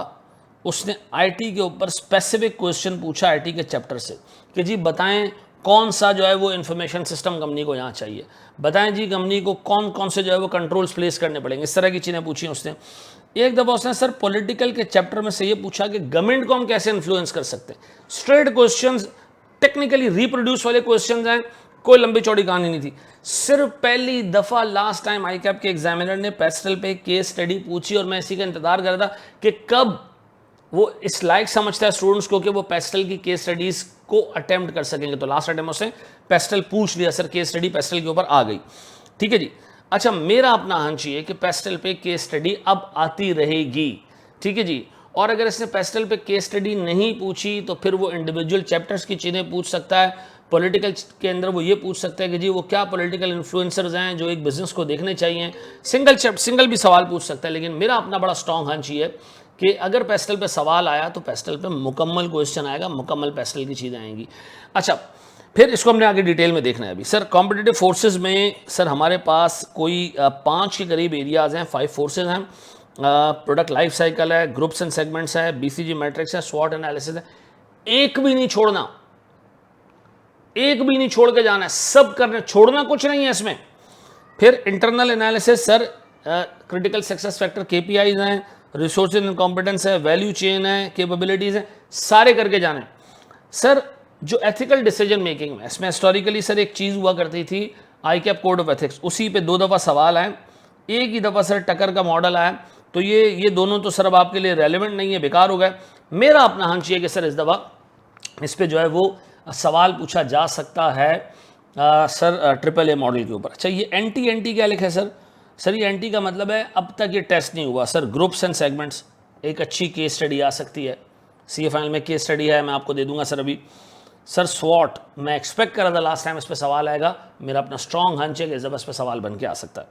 उसने आईटी के ऊपर स्पेसिफिक क्वेश्चन पूछा आईटी के चैप्टर से कि जी बताएं कौन सा जो है वो इन्फॉर्मेशन सिस्टम कंपनी को यहाँ चाहिए, बताएं जी कंपनी को कौन कौन से जो है वो कंट्रोल्स प्लेस करने पड़ेंगे, इस तरह की चीज़ें पूछी उसने। एक दफ़ा उसने सर पॉलिटिकल के चैप्टर में से ये पूछा कि गवर्नमेंट को हम कैसे इन्फ्लुएंस कर सकते हैं। स्ट्रेट क्वेश्चंस, टेक्निकली रिप्रोड्यूस वाले क्वेश्चंस हैं, कोई लंबी चौड़ी कहानी नहीं थी। सिर्फ पहली दफ़ा लास्ट टाइम आई कैप के एग्जामिनर ने पेस्टल पे केस स्टडी पूछी और मैं इसी का इंतजार कर रहा था कि कब वो इस लायक समझता है स्टूडेंट्स को कि वो पेस्टल की केस स्टडीज़ को अटेम्प्ट कर सकेंगे। तो लास्ट अटेम्प्ट से पेस्टल पूछ लिया, सर केस स्टडी पेस्टल के ऊपर आ गई, ठीक है जी। अच्छा मेरा अपना हंच ये कि पेस्टल पे केस स्टडी अब आती रहेगी, ठीक है जी। और अगर इसने पेस्टल पे केस स्टडी नहीं पूछी तो फिर वो इंडिविजुअल चैप्टर्स की चीज़ें पूछ सकता है। पॉलिटिकल के अंदर वो ये पूछ सकता है कि जी वो क्या पॉलिटिकल इन्फ्लुएंसर्स हैं जो एक बिजनेस को देखने चाहिए। सिंगल भी सवाल पूछ सकता है। लेकिन मेरा अपना बड़ा स्ट्रॉन्ग हंच ये है कि अगर पेस्टल पे सवाल आया तो पेस्टल पे मुकम्मल क्वेश्चन आएगा, मुकम्मल पेस्टल की चीज़ें आएंगी। अच्छा फिर इसको हमने आगे डिटेल में देखना है अभी। सर कॉम्पिटिटिव फोर्सेस में सर हमारे पास कोई 5 के करीब एरियाज़ हैं, 5 फोर्सेस हैं। प्रोडक्ट लाइफ साइकिल है, ग्रुप्स एंड सेगमेंट्स है, बीसीजी मैट्रिक्स है, स्वॉट एनालिसिस है। एक भी नहीं छोड़ना, एक भी नहीं छोड़ के जाना है, सब करना, छोड़ना कुछ नहीं है इसमें। फिर internal analysis sir, critical success factor KPIs हैं, रिसोर्सेज एंड कॉम्पिटेंस है, वैल्यू चेन है, कैपेबिलिटीज है, सारे करके जाने। सर जो एथिकल डिसीजन मेकिंग में, इसमें हिस्टोरिकली सर एक चीज़ हुआ करती थी, आई कैप कोड ऑफ एथिक्स, उसी पे 2 दफ़ा सवाल आए, एक ही दफ़ा सर टकर का मॉडल आया, तो ये दोनों तो सर अब आपके लिए रेलिवेंट नहीं है, बेकार हो गए। मेरा अपना हंच ये कि सर इस दफ़ा इस पर जो है वो सवाल पूछा जा सकता है सर ट्रिपल ए मॉडल के ऊपर। अच्छा ये एंटी क्या लिखा है सर? सर ये एंटी का मतलब है अब तक ये टेस्ट नहीं हुआ। सर ग्रुप्स एंड सेगमेंट्स एक अच्छी केस स्टडी आ सकती है, सी ए फाइनल में केस स्टडी है, मैं आपको दे दूंगा सर अभी। सर स्वॉट मैं एक्सपेक्ट कर रहा था लास्ट टाइम इस पर सवाल आएगा, मेरा अपना स्ट्रॉन्ग हंच है कि इस पे सवाल बन के आ सकता है।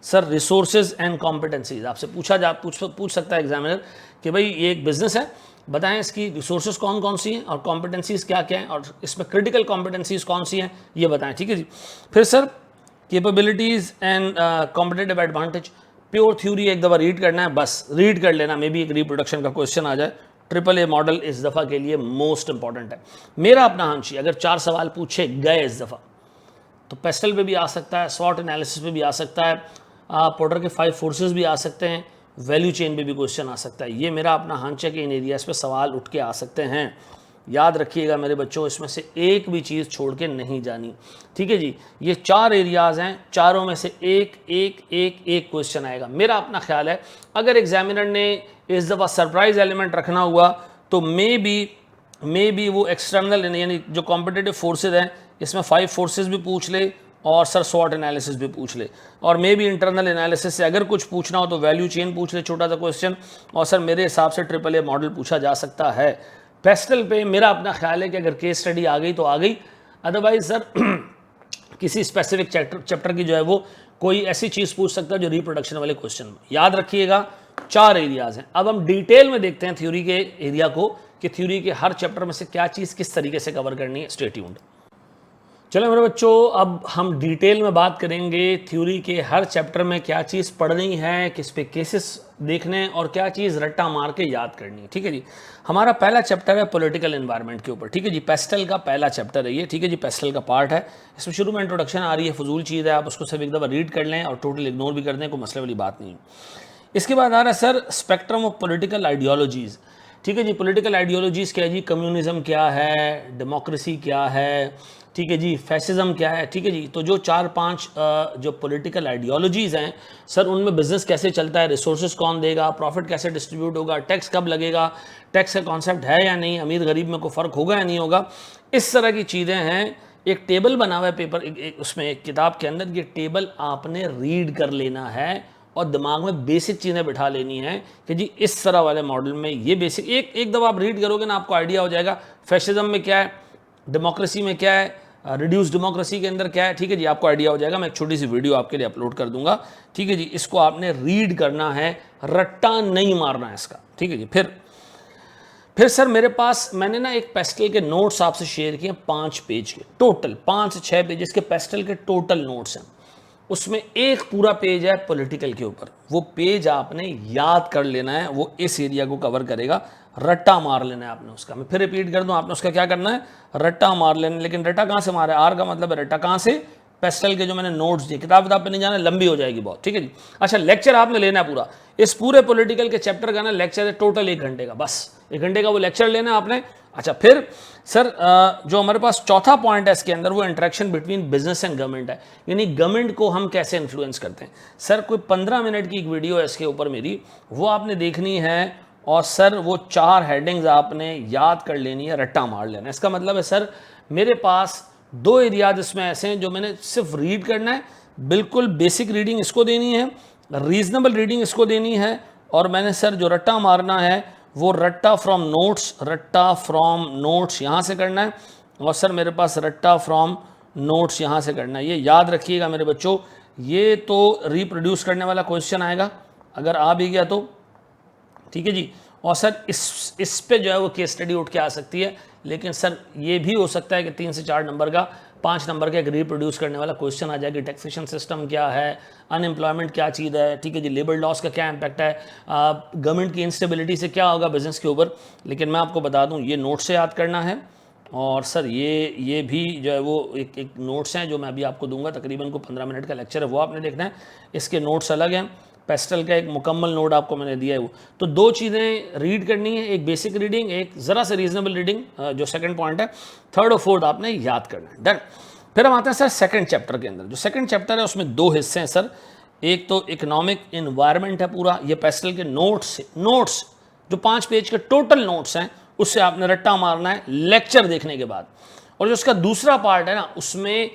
सर रिसोर्सेज एंड कॉम्पिटेंसीज आपसे पूछ सकता है एग्जामिनर कि भाई ये एक बिजनेस है, बताएं इसकी रिसोर्सेज कौन कौन सी हैं और कॉम्पिटेंसीज क्या क्या हैं और इसमें क्रिटिकल कॉम्पिटेंसीज कौन सी हैं, ये बताएं। ठीक है जी। फिर sir capabilities and competitive advantage, pure theory एक दफ़ा रीड करना है, बस रीड कर लेना, मे बी एक रिप्रोडक्शन का क्वेश्चन आ जाए। ट्रिपल ए मॉडल इस दफ़ा के लिए मोस्ट इंपॉर्टेंट है। मेरा अपना हंची अगर 4 सवाल पूछे गए इस दफ़ा तो पेस्टल पे भी आ सकता है, स्वॉट एनालिसिस पे भी आ सकता है, पोर्टर के 5 फोर्सेस भी आ सकते हैं, वैल्यू चेन पे भी क्वेश्चन आ सकता है। ये मेरा अपना हंच है कि इन एरियाज़ पे सवाल उठ के आ सकते हैं। याद रखिएगा मेरे बच्चों, इसमें से एक भी चीज़ छोड़ के नहीं जानी। ठीक है जी। ये 4 एरियाज़ हैं, चारों में से एक क्वेश्चन आएगा। मेरा अपना ख्याल है अगर एग्जामिनर ने इस दफ़ा सरप्राइज एलिमेंट रखना हुआ तो मे बी वो एक्सटर्नल यानी जो कॉम्पिटिटिव फोर्सेज हैं इसमें 5 फोर्सेज भी पूछ ले और सर स्वॉट एनालिसिस भी पूछ ले, और मे बी इंटरनल एनालिसिस से अगर कुछ पूछना हो तो वैल्यू चेन पूछ ले, छोटा सा क्वेश्चन, और सर मेरे हिसाब से ट्रिपल ए मॉडल पूछा जा सकता है। पेस्टल पे मेरा अपना ख्याल है कि अगर केस स्टडी आ गई तो आ गई, अदरवाइज सर किसी स्पेसिफिक चैप्टर की जो है वो कोई ऐसी चीज़ पूछ सकता है जो रिप्रोडक्शन वाले क्वेश्चन में। याद रखिएगा 4 एरियाज़ हैं। अब हम डिटेल में देखते हैं थ्योरी के एरिया को कि थ्योरी के हर चैप्टर में से क्या चीज़ किस तरीके से कवर करनी है। Stay tuned. चलो मेरे बच्चों, अब हम डिटेल में बात करेंगे थ्योरी के हर चैप्टर में क्या चीज़ पढ़नी है, किस पे केसेस देखने और क्या चीज़ रट्टा मार के याद करनी है। ठीक है जी। हमारा पहला चैप्टर है पॉलिटिकल एनवायरनमेंट के ऊपर। ठीक है जी। पेस्टल का पहला चैप्टर है ये। ठीक है जी। पेस्टल का पार्ट है, इसमें शुरू में इंट्रोडक्शन आ रही है, फजूल चीज़ है, आप उसको सिर्फ एक दफ़ा रीड कर लें और टोटल इग्नोर भी कर दें, कोई मसले वाली बात नहीं है। इसके बाद आ रहा है sir spectrum of political ideologies. ठीक है जी। पॉलिटिकल आइडियोलॉजीज़ क्या है जी? कम्युनिज्म क्या है, डेमोक्रेसी क्या है, ठीक है जी, फैसिज्म क्या है। ठीक है जी। तो जो 4-5 जो पॉलिटिकल आइडियोलॉजीज़ हैं सर, उनमें बिजनेस कैसे चलता है, रिसोर्सेज कौन देगा, प्रॉफिट कैसे डिस्ट्रीब्यूट होगा, टैक्स कब लगेगा, टैक्स का कॉन्सेप्ट है या नहीं, अमीर गरीब में कोई फ़र्क होगा या नहीं होगा, इस तरह की चीज़ें हैं। एक टेबल बना हुआ है पेपर उसमें एक किताब के अंदर, ये टेबल आपने रीड कर लेना है और दिमाग में बेसिक चीज़ें बिठा लेनी है कि जी इस तरह वाले मॉडल में ये बेसिक एक दफ़ा आप रीड करोगे ना, आपको आइडिया हो जाएगा फैसिज्म में क्या है, डेमोक्रेसी में क्या है, रिड्यूस डेमोक्रेसी के अंदर क्या है। ठीक है जी। आपको आइडिया हो जाएगा। मैं एक छोटी सी वीडियो आपके लिए अपलोड कर दूंगा। ठीक है जी। इसको आपने रीड करना है, रट्टा नहीं मारना है इसका। ठीक है जी। फिर सर मेरे पास मैंने ना एक पेस्टल के नोट्स आपसे शेयर किए 5 पेज के, टोटल 5 से 6 पेजेस के पेस्टल के टोटल नोट्स हैं। उसमें एक पूरा पेज है पॉलिटिकल के ऊपर, वो पेज आपने याद कर लेना है, वो इस एरिया को कवर करेगा, रट्टा मार लेना है आपने उसका। मैं फिर रिपीट कर दूं, आपने उसका क्या करना है, रट्टा मार लेना है। लेकिन रट्टा कहाँ से मारा है? आर का मतलब है रट्टा कहाँ से? पेस्टल के जो मैंने नोट्स दिए। किताब पे नहीं जाना, लंबी हो जाएगी बहुत। ठीक है जी। अच्छा, लेक्चर आपने लेना है पूरा, इस पूरे पॉलिटिकल के चैप्टर का ना लेक्चर है टोटल 1 घंटे का, बस 1 घंटे का वो लेक्चर लेना है आपने। अच्छा, फिर सर जो हमारे पास चौथा पॉइंट है इसके अंदर, वो interaction between business and government है, यानी गवर्नमेंट को हम कैसे इन्फ्लुएंस करते हैं। सर कोई 15 मिनट की एक वीडियो है इसके ऊपर मेरी, वो आपने देखनी है और सर वो 4 हेडिंग्स आपने याद कर लेनी है, रट्टा मार लेना है। इसका मतलब है सर मेरे पास 2 एरियाज इसमें ऐसे हैं जो मैंने सिर्फ रीड करना है, बिल्कुल बेसिक रीडिंग इसको देनी है, रीजनेबल रीडिंग इसको देनी है, और मैंने सर जो रट्टा मारना है वो रट्टा फ्रॉम नोट्स यहाँ से करना है, और सर मेरे पास रट्टा फ्रॉम नोट्स यहाँ से करना है। ये याद रखिएगा मेरे बच्चों, ये तो रिप्रोड्यूस करने वाला क्वेश्चन आएगा अगर आ भी गया तो। ठीक है जी। और सर इस पे जो है वो केस स्टडी उठ के आ सकती है, लेकिन सर ये भी हो सकता है कि 3 से 4 नंबर का 5 नंबर का एक रिप्रोड्यूस करने वाला क्वेश्चन आ जाए कि टैक्सेशन सिस्टम क्या है, अनएम्प्लॉयमेंट क्या चीज़ है, ठीक है जी, लेबर लॉस का क्या इम्पैक्ट है, गवर्नमेंट की इंस्टेबिलिटी से क्या होगा बिजनेस के ऊपर। लेकिन मैं आपको बता दूं ये नोट से याद करना है। और सर ये भी जो है वो एक नोट्स हैं जो मैं अभी आपको दूंगा, तकरीबन को 15 मिनट का लेक्चर है, वो आपने देखना है। इसके नोट्स अलग हैं, पेस्टल का एक मुकम्मल नोट आपको मैंने दिया है वो। तो 2 चीज़ें रीड करनी है, एक बेसिक रीडिंग, एक ज़रा से रीजनेबल रीडिंग जो सेकंड पॉइंट है, थर्ड और फोर्थ आपने याद करना है। डन। फिर हम आते हैं सर सेकंड चैप्टर के अंदर। जो सेकंड चैप्टर है उसमें 2 हिस्से हैं सर। एक तो इकोनॉमिक इन्वायरमेंट है पूरा, ये पेस्टल के नोट्स जो 5 पेज के टोटल नोट्स हैं उससे आपने रट्टा मारना है लेक्चर देखने के बाद। और जो उसका दूसरा पार्ट है ना, उसमें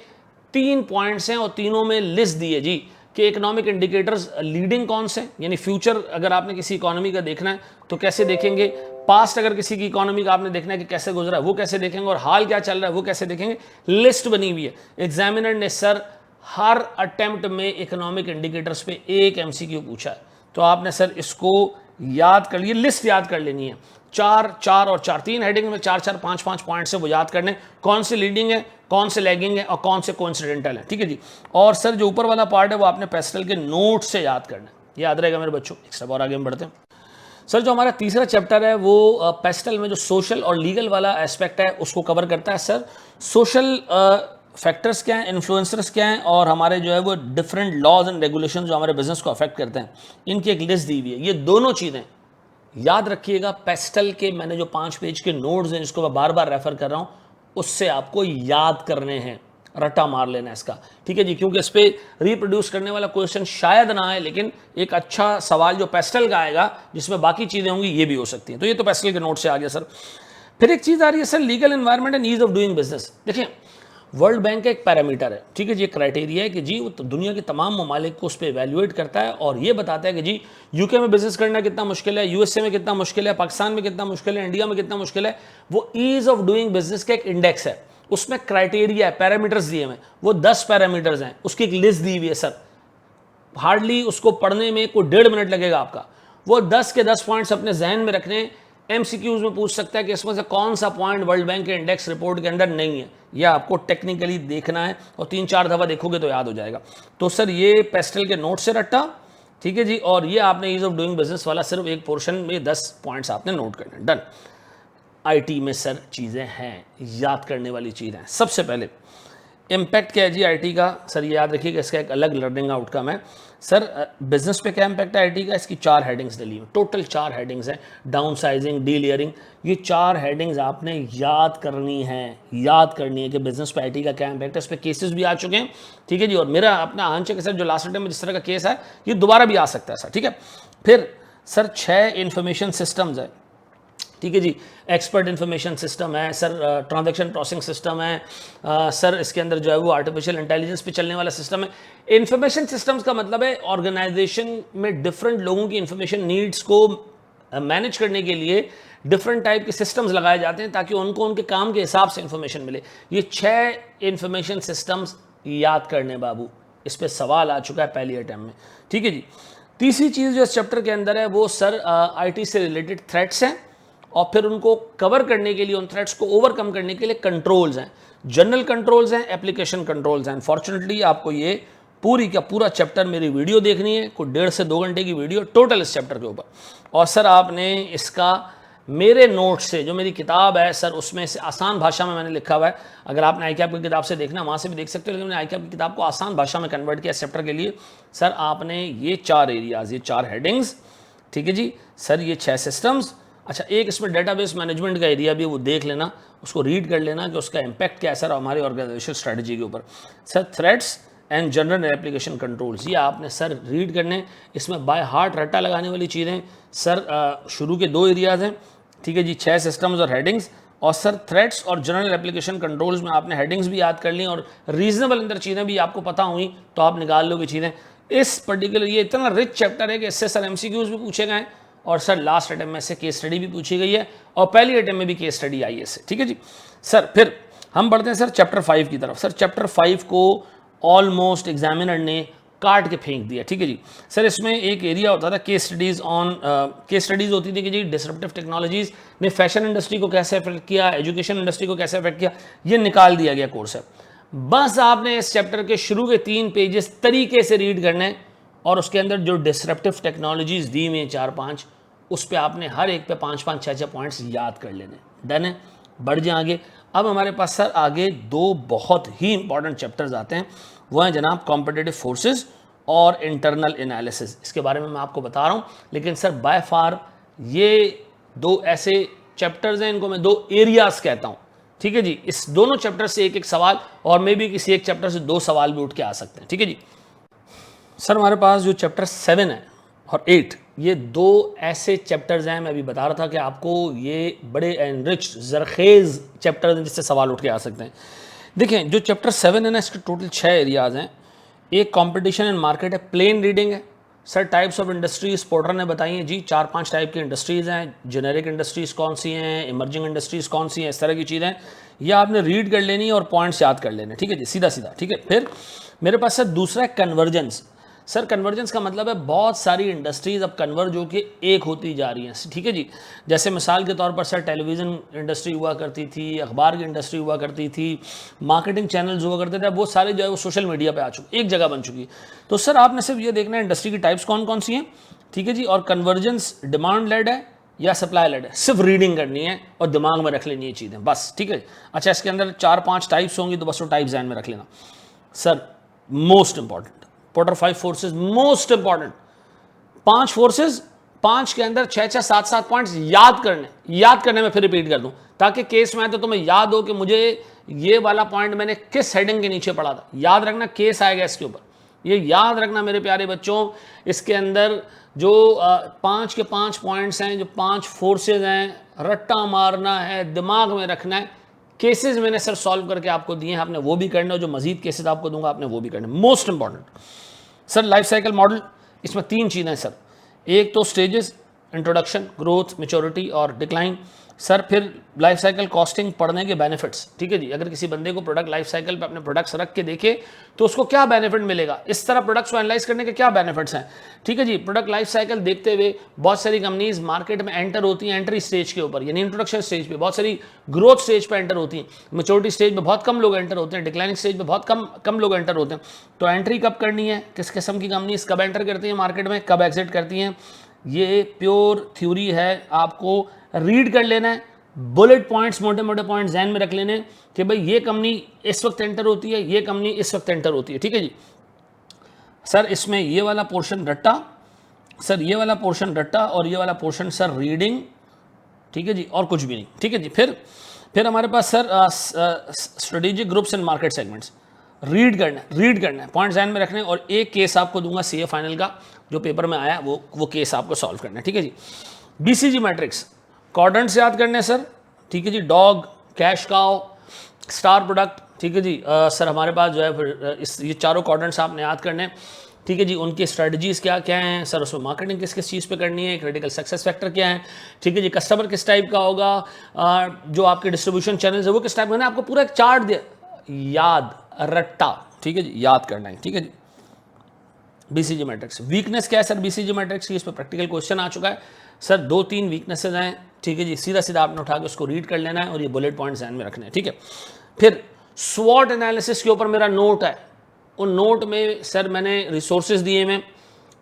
3 पॉइंट्स हैं और तीनों में लिस्ट दी है जी कि इकोनॉमिक इंडिकेटर्स लीडिंग कौन से, यानी फ्यूचर अगर आपने किसी इकोनॉमी का देखना है तो कैसे देखेंगे, पास्ट अगर किसी की इकोनॉमी का आपने देखना है कि कैसे गुजरा है वो कैसे देखेंगे, और हाल क्या चल रहा है वो कैसे देखेंगे। लिस्ट बनी हुई है। एग्जामिनर ने सर हर अटेम्प्ट में इकोनॉमिक इंडिकेटर्स पे एक एमसीक्यू पूछा है, तो आपने सर इसको याद कर लिए, लिस्ट याद कर लेनी है। 4, 4 और 4, 3 हेडिंग में 4, 4, 5, 5 पॉइंट से वो याद करने, कौन से लीडिंग है, कौन से लैगिंग है और कौन से कोइंसिडेंटल है, ठीक है जी। और सर जो ऊपर वाला पार्ट है वो आपने पेस्टल के नोट से याद करना है, याद रहेगा मेरे बच्चों। एक स्टेप और आगे हम बढ़ते हैं। सर जो हमारा तीसरा चैप्टर है वो पेस्टल में जो सोशल और लीगल वाला एस्पेक्ट है उसको कवर करता है सर। सोशल फैक्टर्स क्या हैं, इन्फ्लुएंसर्स क्या हैं, और हमारे जो है वो डिफरेंट लॉज एंड रेगुलेशन जो हमारे बिजनेस को अफेक्ट करते हैं, इनकी एक लिस्ट दी हुई है। ये दोनों चीज़ें याद रखिएगा। पेस्टल के मैंने जो 5 पेज के नोट्स हैं जिसको मैं बार बार रेफर कर रहा हूं, उससे आपको याद करने हैं, रट्टा मार लेना है इसका, ठीक है जी। क्योंकि इस पर रिप्रोड्यूस करने वाला क्वेश्चन शायद ना आए, लेकिन एक अच्छा सवाल जो पेस्टल का आएगा जिसमें बाकी चीज़ें होंगी ये भी हो सकती हैं। तो ये तो पेस्टल के नोट से आ गया सर। फिर एक चीज़ आ रही है sir, legal environment and ease of doing business. देखिए वर्ल्ड बैंक का एक पैरामीटर है, ठीक है जी, क्राइटेरिया है कि जी वो तो दुनिया के तमाम ममालिक को उस पर एवेल्युएट करता है और ये बताता है कि जी यूके में बिजनेस करना कितना मुश्किल है, यूएसए में कितना मुश्किल है, पाकिस्तान में कितना मुश्किल है, इंडिया में कितना मुश्किल है। वो ईज ऑफ डूइंग बिजनेस का एक इंडेक्स है, उसमें क्राइटेरिया है, पैरामीटर्स दिए हुए, वो 10 पैरामीटर्स हैं, उसकी एक लिस्ट दी हुई है सर। हार्डली उसको पढ़ने में कोई 1.5 मिनट लगेगा आपका। वो 10 के 10 पॉइंट्स अपने जहन में रखने, एमसीक्यूज में पूछ सकता है कि इसमें से कौन सा पॉइंट वर्ल्ड बैंक के इंडेक्स रिपोर्ट के अंदर नहीं है, यह आपको टेक्निकली देखना है और 3-4 दफ़ा देखोगे तो याद हो जाएगा। तो सर ये पेस्टल के नोट से रट्टा, ठीक है जी। और ये आपने ईज ऑफ डूइंग बिजनेस वाला सिर्फ एक पोर्शन में 10 पॉइंट्स आपने नोट करने, डन। आईटी में सर चीज़ें हैं, याद करने वाली चीज़ें हैं। सबसे पहले इम्पैक्ट क्या है जी आईटी का, सर ये याद रखिएगा, इसका एक अलग लर्निंग आउटकम है सर। बिजनेस पे क्या इम्पैक्ट है आईटी का, इसकी 4 हेडिंग्स डली हुई, टोटल 4 हेडिंग्स हैं। डाउन साइजिंग, डी लेयरिंग, ये 4 हेडिंग्स आपने याद करनी है कि बिजनेस पे आईटी का क्या इम्पैक्ट है। इस पर केसेस भी आ चुके हैं, ठीक है जी। और मेरा अपना आंच है कि सर जो लास्ट टाइम में जिस तरह का केस है ये दोबारा भी आ सकता है सर, ठीक है। फिर सर 6 इंफॉर्मेशन सिस्टम्स है, ठीक है जी। एक्सपर्ट इन्फॉर्मेशन सिस्टम है सर, ट्रांजैक्शन प्रोसेसिंग सिस्टम है सर, इसके अंदर जो है वो आर्टिफिशियल इंटेलिजेंस पे चलने वाला सिस्टम है। इन्फॉर्मेशन सिस्टम्स का मतलब है ऑर्गेनाइजेशन में डिफरेंट लोगों की इन्फॉर्मेशन नीड्स को मैनेज करने के लिए डिफरेंट टाइप के सिस्टम्स लगाए जाते हैं ताकि उनको उनके काम के हिसाब से इन्फॉर्मेशन मिले। ये 6 इन्फॉर्मेशन सिस्टम्स याद करने बाबू, इस पर सवाल आ चुका है पहली अटैम्प्ट में, ठीक है जी। तीसरी चीज़ जो इस चैप्टर के अंदर है वो सर आईटी से रिलेटेड थ्रेट्स हैं और फिर उनको कवर करने के लिए, उन थ्रेट्स को ओवरकम करने के लिए कंट्रोल्स हैं, जनरल कंट्रोल्स हैं, एप्लीकेशन कंट्रोल्स हैं। अनफॉर्चुनेटली आपको ये पूरी का पूरा चैप्टर मेरी वीडियो देखनी है, कोई 1.5 से 2 घंटे की वीडियो टोटल इस चैप्टर के ऊपर। और सर आपने इसका मेरे नोट से, जो मेरी किताब है सर उसमें से आसान भाषा में मैंने लिखा हुआ है, अगर आपने आईकैप की किताब से देखना वहाँ से भी देख सकते हो, लेकिन मैंने आईकैप की किताब को आसान भाषा में कन्वर्ट किया इस चैप्टर के लिए। सर आपने ये 4 एरियाज़, ये 4 हेडिंग्स, ठीक है जी सर, ये 6 सिस्टम्स, अच्छा एक इसमें डेटाबेस मैनेजमेंट का एरिया भी, वो देख लेना, उसको रीड कर लेना कि उसका इम्पैक्ट क्या है सर हमारी ऑर्गेनाइजेशन स्ट्रेटजी के ऊपर। Sir threats and general application controls, ये आपने सर रीड करने, इसमें बाय हार्ट रट्टा लगाने वाली चीज़ें सर शुरू के 2 एरियाज़ हैं, ठीक है जी, 6 सिस्टम्स और हेडिंग्स। और सर थ्रेट्स और जनरल एप्लीकेशन कंट्रोल्स में आपने हेडिंग्स भी याद कर ली और रीजनेबल अंदर चीज़ें भी आपको पता हुई तो आप निकाल लोगे चीज़ें। इस पर्टिकुलर ये इतना रिच चैप्टर है कि इससे सर एमसीक्यूज भी पूछे गए और सर लास्ट अटेम्प्ट में से केस स्टडी भी पूछी गई है और पहली अटेम्प्ट में भी केस स्टडी आई है इससे, ठीक है जी सर। फिर हम बढ़ते हैं सर चैप्टर 5 की तरफ। सर चैप्टर 5 को ऑलमोस्ट एग्जामिनर ने काट के फेंक दिया। ठीक है जी सर, इसमें एक एरिया होता था case studies on, case studies होती थी कि जी डिसरप्टिव टेक्नोलॉजीज़ ने फैशन इंडस्ट्री को कैसे अफेक्ट किया, एजुकेशन इंडस्ट्री को कैसे अफेक्ट किया, ये निकाल दिया गया कोर्स है। बस आपने इस चैप्टर के शुरू के 3 पेजेस तरीके से रीड करने और उसके अंदर जो डिसरप्टिव टेक्नोलॉजीज़ दी हुई 4-5, उस पर आपने हर एक पे 5-5 6-6 पॉइंट्स याद कर लेने। डन है, बढ़ जाए आगे। अब हमारे पास सर आगे 2 बहुत ही इंपॉर्टेंट चैप्टर्स आते हैं, वो हैं जनाब कॉम्पिटिटिव फोर्सेस और इंटरनल एनालिसिस। इसके बारे में मैं आपको बता रहा हूँ, लेकिन सर बाय फार ये 2 ऐसे चैप्टर्स हैं, इनको मैं 2 एरियाज कहता हूँ। ठीक है जी, इस दोनों चैप्टर से एक एक सवाल और मे बी किसी एक चैप्टर से 2 सवाल भी उठ के आ सकते हैं। ठीक है जी सर, हमारे पास जो चैप्टर 7 है और 8, ये 2 ऐसे चैप्टर्स हैं, मैं अभी बता रहा था कि आपको ये बड़े एनरिच जरखेज़ चैप्टर्स हैं जिससे सवाल उठ के आ सकते हैं। देखें, जो चैप्टर 7 है ना, इसके टोटल 6 एरियाज़ हैं। एक कंपटीशन एंड मार्केट है, प्लेन रीडिंग है sir. Types of industries porter ने बताई हैं जी, 4-5 टाइप की इंडस्ट्रीज़ हैं। जेनेरिक इंडस्ट्रीज़ कौन सी हैं, इमर्जिंग इंडस्ट्रीज़ कौन सी हैं, इस तरह की चीज़ें ये आपने रीड कर लेनी है और पॉइंट्स याद कर लेने। ठीक है जी, सीधा सीधा। ठीक है, फिर मेरे पास सर दूसरा है कन्वर्जेंस। सर कन्वर्जेंस का मतलब है बहुत सारी इंडस्ट्रीज़ अब कन्वर्ज होकर एक होती जा रही हैं। ठीक है जी, जैसे मिसाल के तौर पर सर टेलीविज़न इंडस्ट्री हुआ करती थी, अखबार की इंडस्ट्री हुआ करती थी, मार्केटिंग चैनल्स हुआ करते थे, अब वो सारे जो है वो सोशल मीडिया पे आ चुके, एक जगह बन चुकी। तो सर आपने सिर्फ ये देखना है इंडस्ट्री की टाइप्स कौन कौन सी हैं। ठीक है जी, और कन्वर्जेंस डिमांड लेड है या सप्लाई लेड है, सिर्फ रीडिंग करनी है और दिमाग में रख लेनी है चीज़ें, बस। ठीक है, अच्छा इसके अंदर 4-5 टाइप्स होंगी, तो बस वो टाइप्स ध्यान में रख लेना। Sir most important porter 5 forces, most important 5 forces, 5 के अंदर 6-6 7-7 पॉइंट्स याद करने में फिर रिपीट कर दूं ताकि केस में आए तो तुम्हें याद हो कि मुझे ये वाला पॉइंट मैंने किस हेडिंग के नीचे पढ़ा था। याद रखना, केस आएगा इसके ऊपर, ये याद रखना मेरे प्यारे बच्चों। इसके अंदर जो 5 के 5 पॉइंट्स हैं, जो 5 फोर्सेज हैं, रट्टा मारना है, दिमाग में रखना है। केसेस मैंने सर सॉल्व करके आपको दिए हैं, आपने वो भी करना है, जो मजीद केसेस आपको दूंगा आपने वो भी करना है। Most important sir life cycle model, इसमें 3 चीज़ें सर। एक तो स्टेजेस, इंट्रोडक्शन, ग्रोथ, मैच्योरिटी और डिक्लाइन। सर फिर लाइफ साइकिल कॉस्टिंग पढ़ने के बेनिफिट्स। ठीक है जी, अगर किसी बंदे को प्रोडक्ट लाइफ साइकिल पे अपने प्रोडक्ट्स रख के देखे तो उसको क्या बेनिफिट मिलेगा, इस तरह प्रोडक्ट्स को एनालाइज करने के क्या बेनिफिट्स हैं। ठीक है जी, प्रोडक्ट लाइफ साइकिल देखते हुए बहुत सारी कंपनीज मार्केट में एंटर होती हैं एंट्री स्टेज के ऊपर, यानी इंट्रोडक्शन स्टेज पे, बहुत सारी ग्रोथ स्टेज पे एंटर होती हैं, मैच्योरिटी स्टेज पे बहुत कम लोग एंटर होते हैं, डिक्लाइनिंग स्टेज पे बहुत कम लोग एंटर होते हैं। तो एंट्री कब करनी है, किस किस्म की कंपनीज कब एंटर करती हैं मार्केट में, कब एग्जिट करती हैं, ये प्योर थ्योरी है, आपको रीड कर लेना है। बुलेट पॉइंट्स, मोटे मोटे पॉइंट्स ध्यान में रख लेने कि भाई ये कंपनी इस वक्त एंटर होती है, ये कंपनी इस वक्त एंटर होती है। ठीक है जी सर, इसमें ये वाला पोर्शन रट्टा, सर ये वाला पोर्शन रट्टा और ये वाला पोर्शन सर रीडिंग। ठीक है जी, और कुछ भी नहीं। ठीक है जी, फिर हमारे पास sir strategic groups and market segments. Read करना है, पॉइंट्स ध्यान में रखने, और एक केस आपको दूंगा सीए फाइनल का जो पेपर में आया, वो केस आपको सॉल्व करना है। ठीक है जी, बीसीजी मैट्रिक्स, क्वाड्रेंट्स याद करने सर। ठीक है जी, dog, cash cow, star product. ठीक है जी सर, हमारे पास जो है फिर ये चारों क्वाड्रेंट्स आपने याद करने। ठीक है जी, उनकी स्ट्रेटजीज क्या क्या हैं सर, उसमें मार्केटिंग किस किस चीज़ पे करनी है, क्रिटिकल सक्सेस फैक्टर क्या है। ठीक है जी, कस्टमर किस टाइप का होगा, जो आपके डिस्ट्रीब्यूशन चैनल्स है वो किस टाइप का, आपको पूरा एक चार्ट दिया, याद रट्टा। ठीक है जी, याद करना है। ठीक है जी, बीसीजी मैट्रिक्स। वीकनेस क्या है सर बीसीजी मैट्रिक्स की, इस पर प्रैक्टिकल क्वेश्चन आ चुका है सर। 2-3 वीकनेसेस हैं। ठीक है जी, सीधा सीधा आपने उठा के उसको रीड कर लेना है और ये बुलेट पॉइंट्स ध्यान में रखने हैं। ठीक है, फिर स्वॉट एनालिसिस के ऊपर मेरा नोट है, उन नोट में सर मैंने रिसोर्सेज दिए हैं।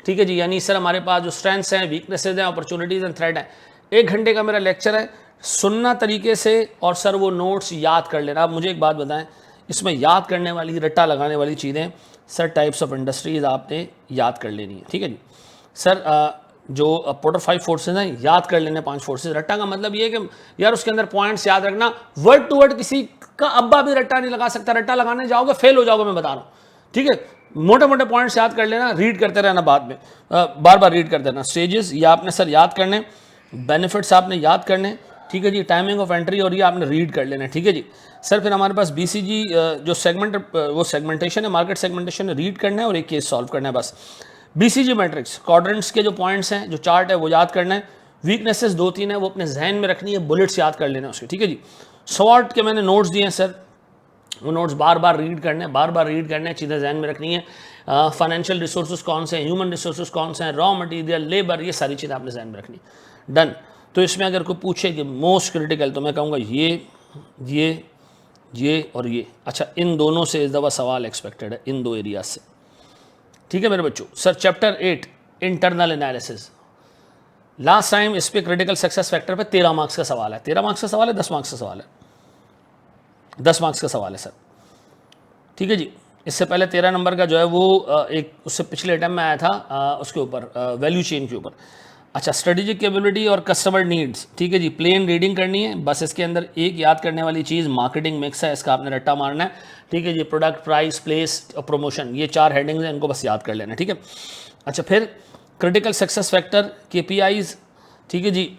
ठीक है जी, यानी सर हमारे पास जो स्ट्रेंथ्स हैं, वीकनेसेज हैं, अपॉर्चुनिटीज़ एंड थ्रेट हैं। 1 घंटे का मेरा लेक्चर है, सुनना तरीके से और सर वो नोट्स याद कर लेना। आप मुझे एक बात बताएं, इसमें याद करने वाली, रट्टा लगाने वाली चीज़ें सर, टाइप्स ऑफ इंडस्ट्रीज आपने याद कर लेनी है। ठीक है जी सर, जो पोर्टर 5 फोर्सेज हैं याद कर लेने 5 फोर्सेज। रट्टा का मतलब ये है कि यार उसके अंदर पॉइंट्स याद रखना, वर्ड टू वर्ड किसी का अब्बा भी रट्टा नहीं लगा सकता, रट्टा लगाने जाओगे फेल हो जाओगे, मैं बता रहा हूँ। ठीक है, मोटे मोटे पॉइंट्स याद कर लेना, रीड करते रहना, बाद में बार बार रीड करते रहना। स्टेजेस ये आपने सर याद करने, बेनिफिट्स आपने याद करने। ठीक है जी, टाइमिंग ऑफ एंट्री और ये आपने रीड कर लेना है। ठीक है जी सर, फिर हमारे पास बीसीजी जो सेगमेंटेशन है, मार्केट सेगमेंटेशन रीड करना है और एक केस सॉल्व करना है, बस। बीसीजी मैट्रिक्स, क्वाड्रेंट्स के जो पॉइंट्स हैं, जो चार्ट है वो याद करना है। वीकनेसेस 2-3 है वो अपने जहन में रखनी है, बुलेट्स याद कर लेना उसके। ठीक है जी, स्वॉट के मैंने नोट्स दिए हैं सर, वो नोट्स बार बार रीड करने हैं, चीज़ें जहन में रखनी है। फाइनेंशियल रिसोर्सेज कौन से हैं, ह्यूमन रिसोर्सेज कौन से हैं, रॉ मटेरियल, लेबर, ये सारी चीज़ें आपने ध्यान में रखनी। डन। तो इसमें अगर कोई पूछे कि मोस्ट क्रिटिकल, तो मैं कहूँगा ये और ये। अच्छा, इन दोनों से इस दफ़ा सवाल एक्सपेक्टेड है, इन दो एरियाज से। ठीक है मेरे बच्चों। Sir chapter 8 internal analysis, last time इस पे क्रिटिकल सक्सेस फैक्टर पे 13 मार्क्स का सवाल है। 13 मार्क्स का सवाल है, 10 मार्क्स का सवाल है? 10 मार्क्स का सवाल है सर। ठीक है जी। इससे पहले 13 नंबर का जो है वो एक उससे पिछले अटैम्प्ट में आया था उसके ऊपर, वैल्यू चेन के ऊपर। अच्छा, स्ट्रेटेजिक कैपेबिलिटी और कस्टमर नीड्स। ठीक है जी, प्लेन रीडिंग करनी है बस। इसके अंदर एक याद करने वाली चीज़ मार्केटिंग मिक्स है, इसका आपने रट्टा मारना है। ठीक है जी, प्रोडक्ट, प्राइस, प्लेस और प्रमोशन, ये 4 हेडिंग्स हैं, इनको बस याद कर लेना। ठीक है। अच्छा, फिर क्रिटिकल सक्सेस फैक्टर, KPIs। ठीक है जी,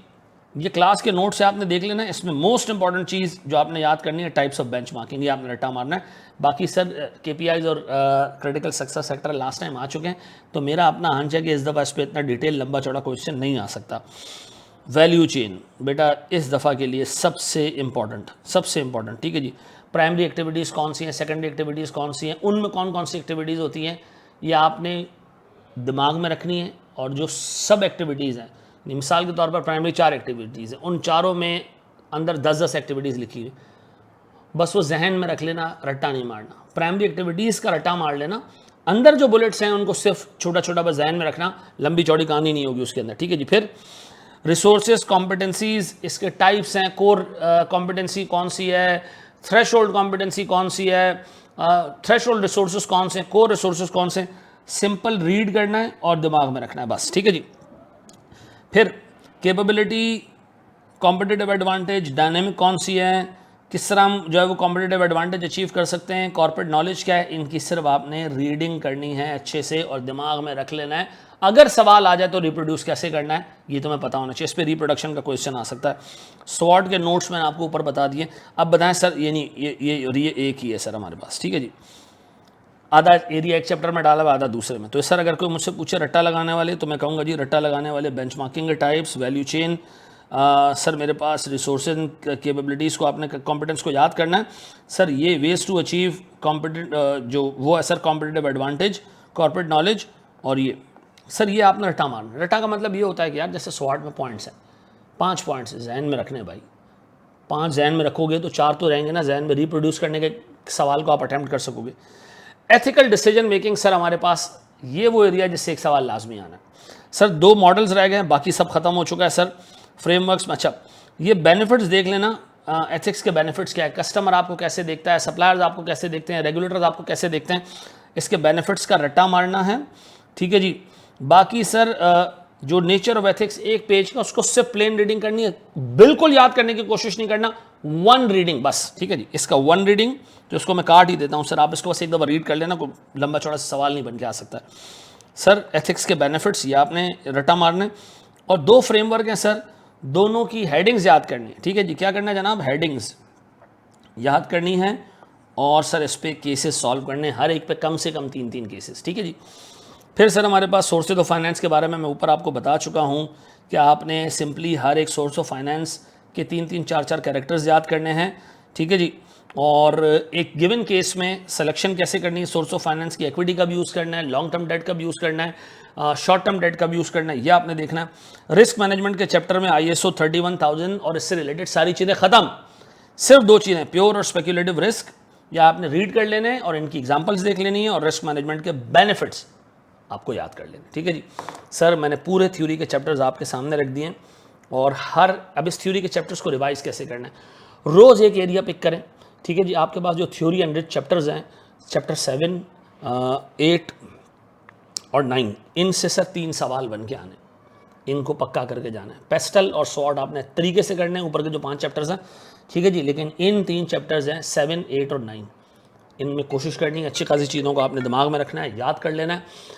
ये क्लास के नोट से आपने देख लेना है। इसमें मोस्ट इंपॉर्टेंट चीज़ जो आपने याद करनी है, टाइप्स ऑफ बेंचमार्किंग, ये आपने रट्टा मारना है। बाकी सर KPIs और critical success factor last time आ चुके हैं, तो मेरा अपना आंच है कि इस दफ़ा इस पर इतना डिटेल लंबा चौड़ा क्वेश्चन नहीं आ सकता। वैल्यू चेन बेटा इस दफ़ा के लिए सबसे इम्पॉर्टेंट, सबसे इम्पॉर्टेंट। ठीक है जी, प्राइमरी एक्टिविटीज़ कौन सी हैं, सेकेंडरी एक्टिविटीज़ कौन सी हैं, उनमें कौन कौन सी एक्टिविटीज़ होती हैं, ये आपने दिमाग में रखनी है। और जो सब एक्टिविटीज़ हैं, मिसाल के तौर पर प्राइमरी 4 एक्टिविटीज़ हैं, उन चारों में अंदर 10-10 एक्टिविटीज़ लिखी हुई, बस वो जहन में रख लेना, रट्टा नहीं मारना। प्राइमरी एक्टिविटीज़ का रट्टा मार लेना, अंदर जो बुलेट्स हैं उनको सिर्फ छोटा छोटा बस जहन में रखना, लंबी चौड़ी कहानी नहीं होगी उसके अंदर। ठीक है जी। फिर रिसोर्सेज, कॉम्पिटेंसीज, इसके टाइप्स हैं, कोर कॉम्पिटेंसी कौन सी है, थ्रेशोल्ड कॉम्पिटेंसी कौन सी है, थ्रेशोल्ड रिसोर्सेज कौन से, कोर रिसोर्सेज कौन से, सिंपल रीड करना है और दिमाग में रखना है बस। ठीक है जी। फिर कैपेबिलिटी, कॉम्पिटिटिव एडवांटेज, डायनेमिक कौन सी है, किस तरह हम जो है वो कॉम्पिटिटिव एडवांटेज अचीव कर सकते हैं, कॉर्पोरेट नॉलेज क्या है, इनकी सिर्फ आपने रीडिंग करनी है अच्छे से और दिमाग में रख लेना है। अगर सवाल आ जाए तो रिप्रोड्यूस कैसे करना है ये तुम्हें पता होना चाहिए। इस पर रिप्रोडक्शन का क्वेश्चन आ सकता है। स्वॉट के नोट्स मैंने आपको ऊपर बता दिए। अब बताएं सर, ये नहीं, ये एक ही है सर हमारे पास। ठीक है जी, आधा एरिया एक चैप्टर में डाला हुआ, आधा दूसरे में। तो सर अगर कोई मुझसे पूछे रट्टा लगाने वाले, तो मैं कहूँगा जी रट्टा लगाने वाले बेंचमार्किंग के टाइप्स, वैल्यू चेन, सर मेरे पास रिसोर्सेज कैपेबिलिटीज़ को, आपने कॉम्पिटेंस को याद करना है। सर ये वेज टू अचीव कॉम्पिटेंट जो वो है sir, competitive advantage, corporate knowledge, और ये सर ये आपने रट्टा मारना। रट्टा का मतलब ये होता है कि यार जैसे स्वॉट में पॉइंट्स हैं, 5 पॉइंट्स जहन में रखने भाई, 5 जहन में रखोगे तो 4 तो रहेंगे ना जहन में, रिप्रोड्यूस करने के सवाल को आप अटैम्प्ट कर सकोगे। एथिकल डिसीजन मेकिंग, सर हमारे पास ये वो एरिया जिससे एक सवाल लाजमी आना है। सर 2 मॉडल्स रह गए हैं, बाकी सब खत्म हो चुका है सर फ्रेमवर्क्स में। अच्छा, ये बेनिफिट्स देख लेना, एथिक्स के बेनिफिट्स क्या है, कस्टमर आपको कैसे देखता है, सप्लायर्स आपको कैसे देखते हैं, रेगुलेटर्स आपको कैसे देखते हैं, इसके बेनिफिट्स का रट्टा मारना है। ठीक है जी। बाकी सर जो नेचर ऑफ एथिक्स एक पेज का, उसको सिर्फ प्लेन रीडिंग करनी है, बिल्कुल याद करने की कोशिश नहीं करना, 1 रीडिंग बस। ठीक है जी, इसका 1 रीडिंग, तो इसको मैं काट ही देता हूँ सर, आप इसको बस एक दफ़ा रीड कर लेना, कोई लंबा चौड़ा सवाल नहीं बन के आ सकता है। सर एथिक्स के बेनिफिट्स ये आपने रट्टा मारने, और 2 फ्रेमवर्क हैं सर, दोनों की हेडिंग्स याद करनी है। ठीक है जी, क्या करना है जनाब, हेडिंग्स याद करनी है, और सर इस पर केसेस सॉल्व करने, हर एक पे कम से कम 3-3 केसेस। ठीक है जी। फिर सर हमारे पास सोर्सेज ऑफ फाइनेंस के बारे में मैं ऊपर आपको बता चुका हूँ कि आपने सिंपली हर एक सोर्स ऑफ फाइनेंस के 3-3, 4-4 कैरेक्टर्स याद करने हैं। ठीक है जी। और एक गिवन केस में सिलेक्शन कैसे करनी है सोर्स ऑफ फाइनेंस की, इक्विटी कब यूज़ करना है, लॉन्ग टर्म डेट कब यूज़ करना है, शॉर्ट टर्म डेट कब यूज़ करना है, ये आपने देखना है। रिस्क मैनेजमेंट के चैप्टर में ISO 31000 और इससे रिलेटेड सारी चीज़ें ख़त्म, सिर्फ 2 चीज़ें, प्योर और स्पेक्युलेटिव रिस्क, या आपने रीड कर लेने हैं और इनकी एग्जाम्पल्स देख लेनी है, और रिस्क मैनेजमेंट के बेनिफिट्स आपको याद कर लेने। ठीक है जी। सर मैंने पूरे थ्योरी के चैप्टर्स आपके सामने रख दिए, और अब इस थ्योरी के चैप्टर्स को रिवाइज कैसे करना है, रोज़ एक एरिया पिक करें। ठीक है जी। आपके पास जो थ्योरी एंड चैप्टर्स हैं, चैप्टर 7, 8 और 9, इनसे सर 3 सवाल बन के आने, इनको पक्का करके जाना है। पेस्टल और स्वॉर्ड आपने तरीके से करने हैं, ऊपर के जो 5 चैप्टर्स हैं। ठीक है जी। लेकिन इन 3 चैप्टर्स हैं 7, 8 और 9, इनमें कोशिश करनी है अच्छी खासी चीज़ों को आपने दिमाग में रखना है, याद कर लेना है।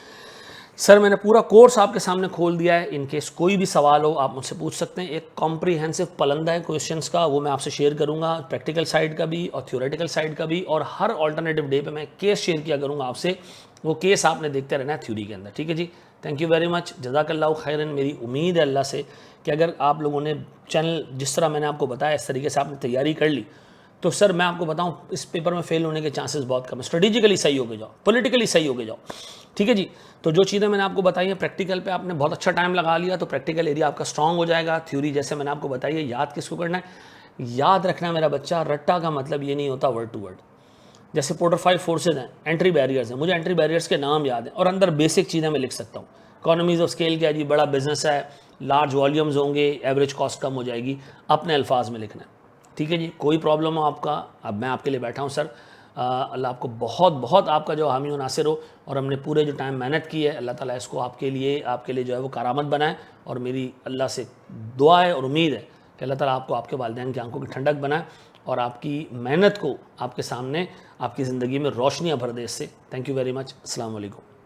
सर मैंने पूरा कोर्स आपके सामने खोल दिया है, इन केस कोई भी सवाल हो आप मुझसे पूछ सकते हैं। एक कॉम्प्रीहेंसिव पलंदा है क्वेश्चंस का, वो मैं आपसे शेयर करूंगा, प्रैक्टिकल साइड का भी और थ्योरेटिकल साइड का भी, और हर ऑल्टरनेटिव डे पे मैं केस शेयर किया करूंगा आपसे, वो केस आपने देखते रहना है थ्योरी के अंदर। ठीक है जी। थैंक यू वेरी मच, जज़ाकल्लाहु खैरन। मेरी उम्मीद है अल्लाह से कि अगर आप लोगों ने चैनल जिस तरह मैंने आपको बताया इस तरीके से आपने तैयारी कर ली, तो सर मैं आपको बताऊं इस पेपर में फेल होने के चांसेस बहुत कम है। स्ट्रेटेजिकली सही हो के जाओ, पॉलिटिकली सही हो के जाओ, ठीक है जी। तो जो चीज़ें मैंने आपको बताई हैं प्रैक्टिकल पे आपने बहुत अच्छा टाइम लगा लिया तो प्रैक्टिकल एरिया आपका स्ट्रांग हो जाएगा। थ्योरी जैसे मैंने आपको बताई है, याद किसको करना है, याद रखना है मेरा बच्चा, रट्टा का मतलब ये नहीं होता वर्ड टू वर्ड। जैसे पोर्टर 5 फोर्सेज हैं, एंट्री बैरियर्स हैं, मुझे एंट्री बैरियर्स के नाम याद हैं और अंदर बेसिक चीज़ें मैं लिख सकता हूँ। इकोनॉमीज ऑफ स्केल क्या है जी, बड़ा बिजनेस है, लार्ज वॉल्यूम्स होंगे, एवरेज कॉस्ट कम हो जाएगी, अपने अल्फाज में लिखना है। ठीक है जी, कोई प्रॉब्लम हो आपका, अब मैं आपके लिए बैठा हूँ सर। अल्लाह आपको बहुत बहुत आपका जो हामी नासिर हो, और हमने पूरे जो टाइम मेहनत की है अल्लाह ताला इसको आपके लिए जो है वो करामत बनाए। और मेरी अल्लाह से दुआ है और उम्मीद है कि अल्लाह ताला आपको आपके वालिदैन की आंखों की ठंडक बनाए और आपकी मेहनत को आपके सामने आपकी ज़िंदगी में रोशनियाँ भर दे इससे। Thank you very much. अस्सलाम वालेकुम।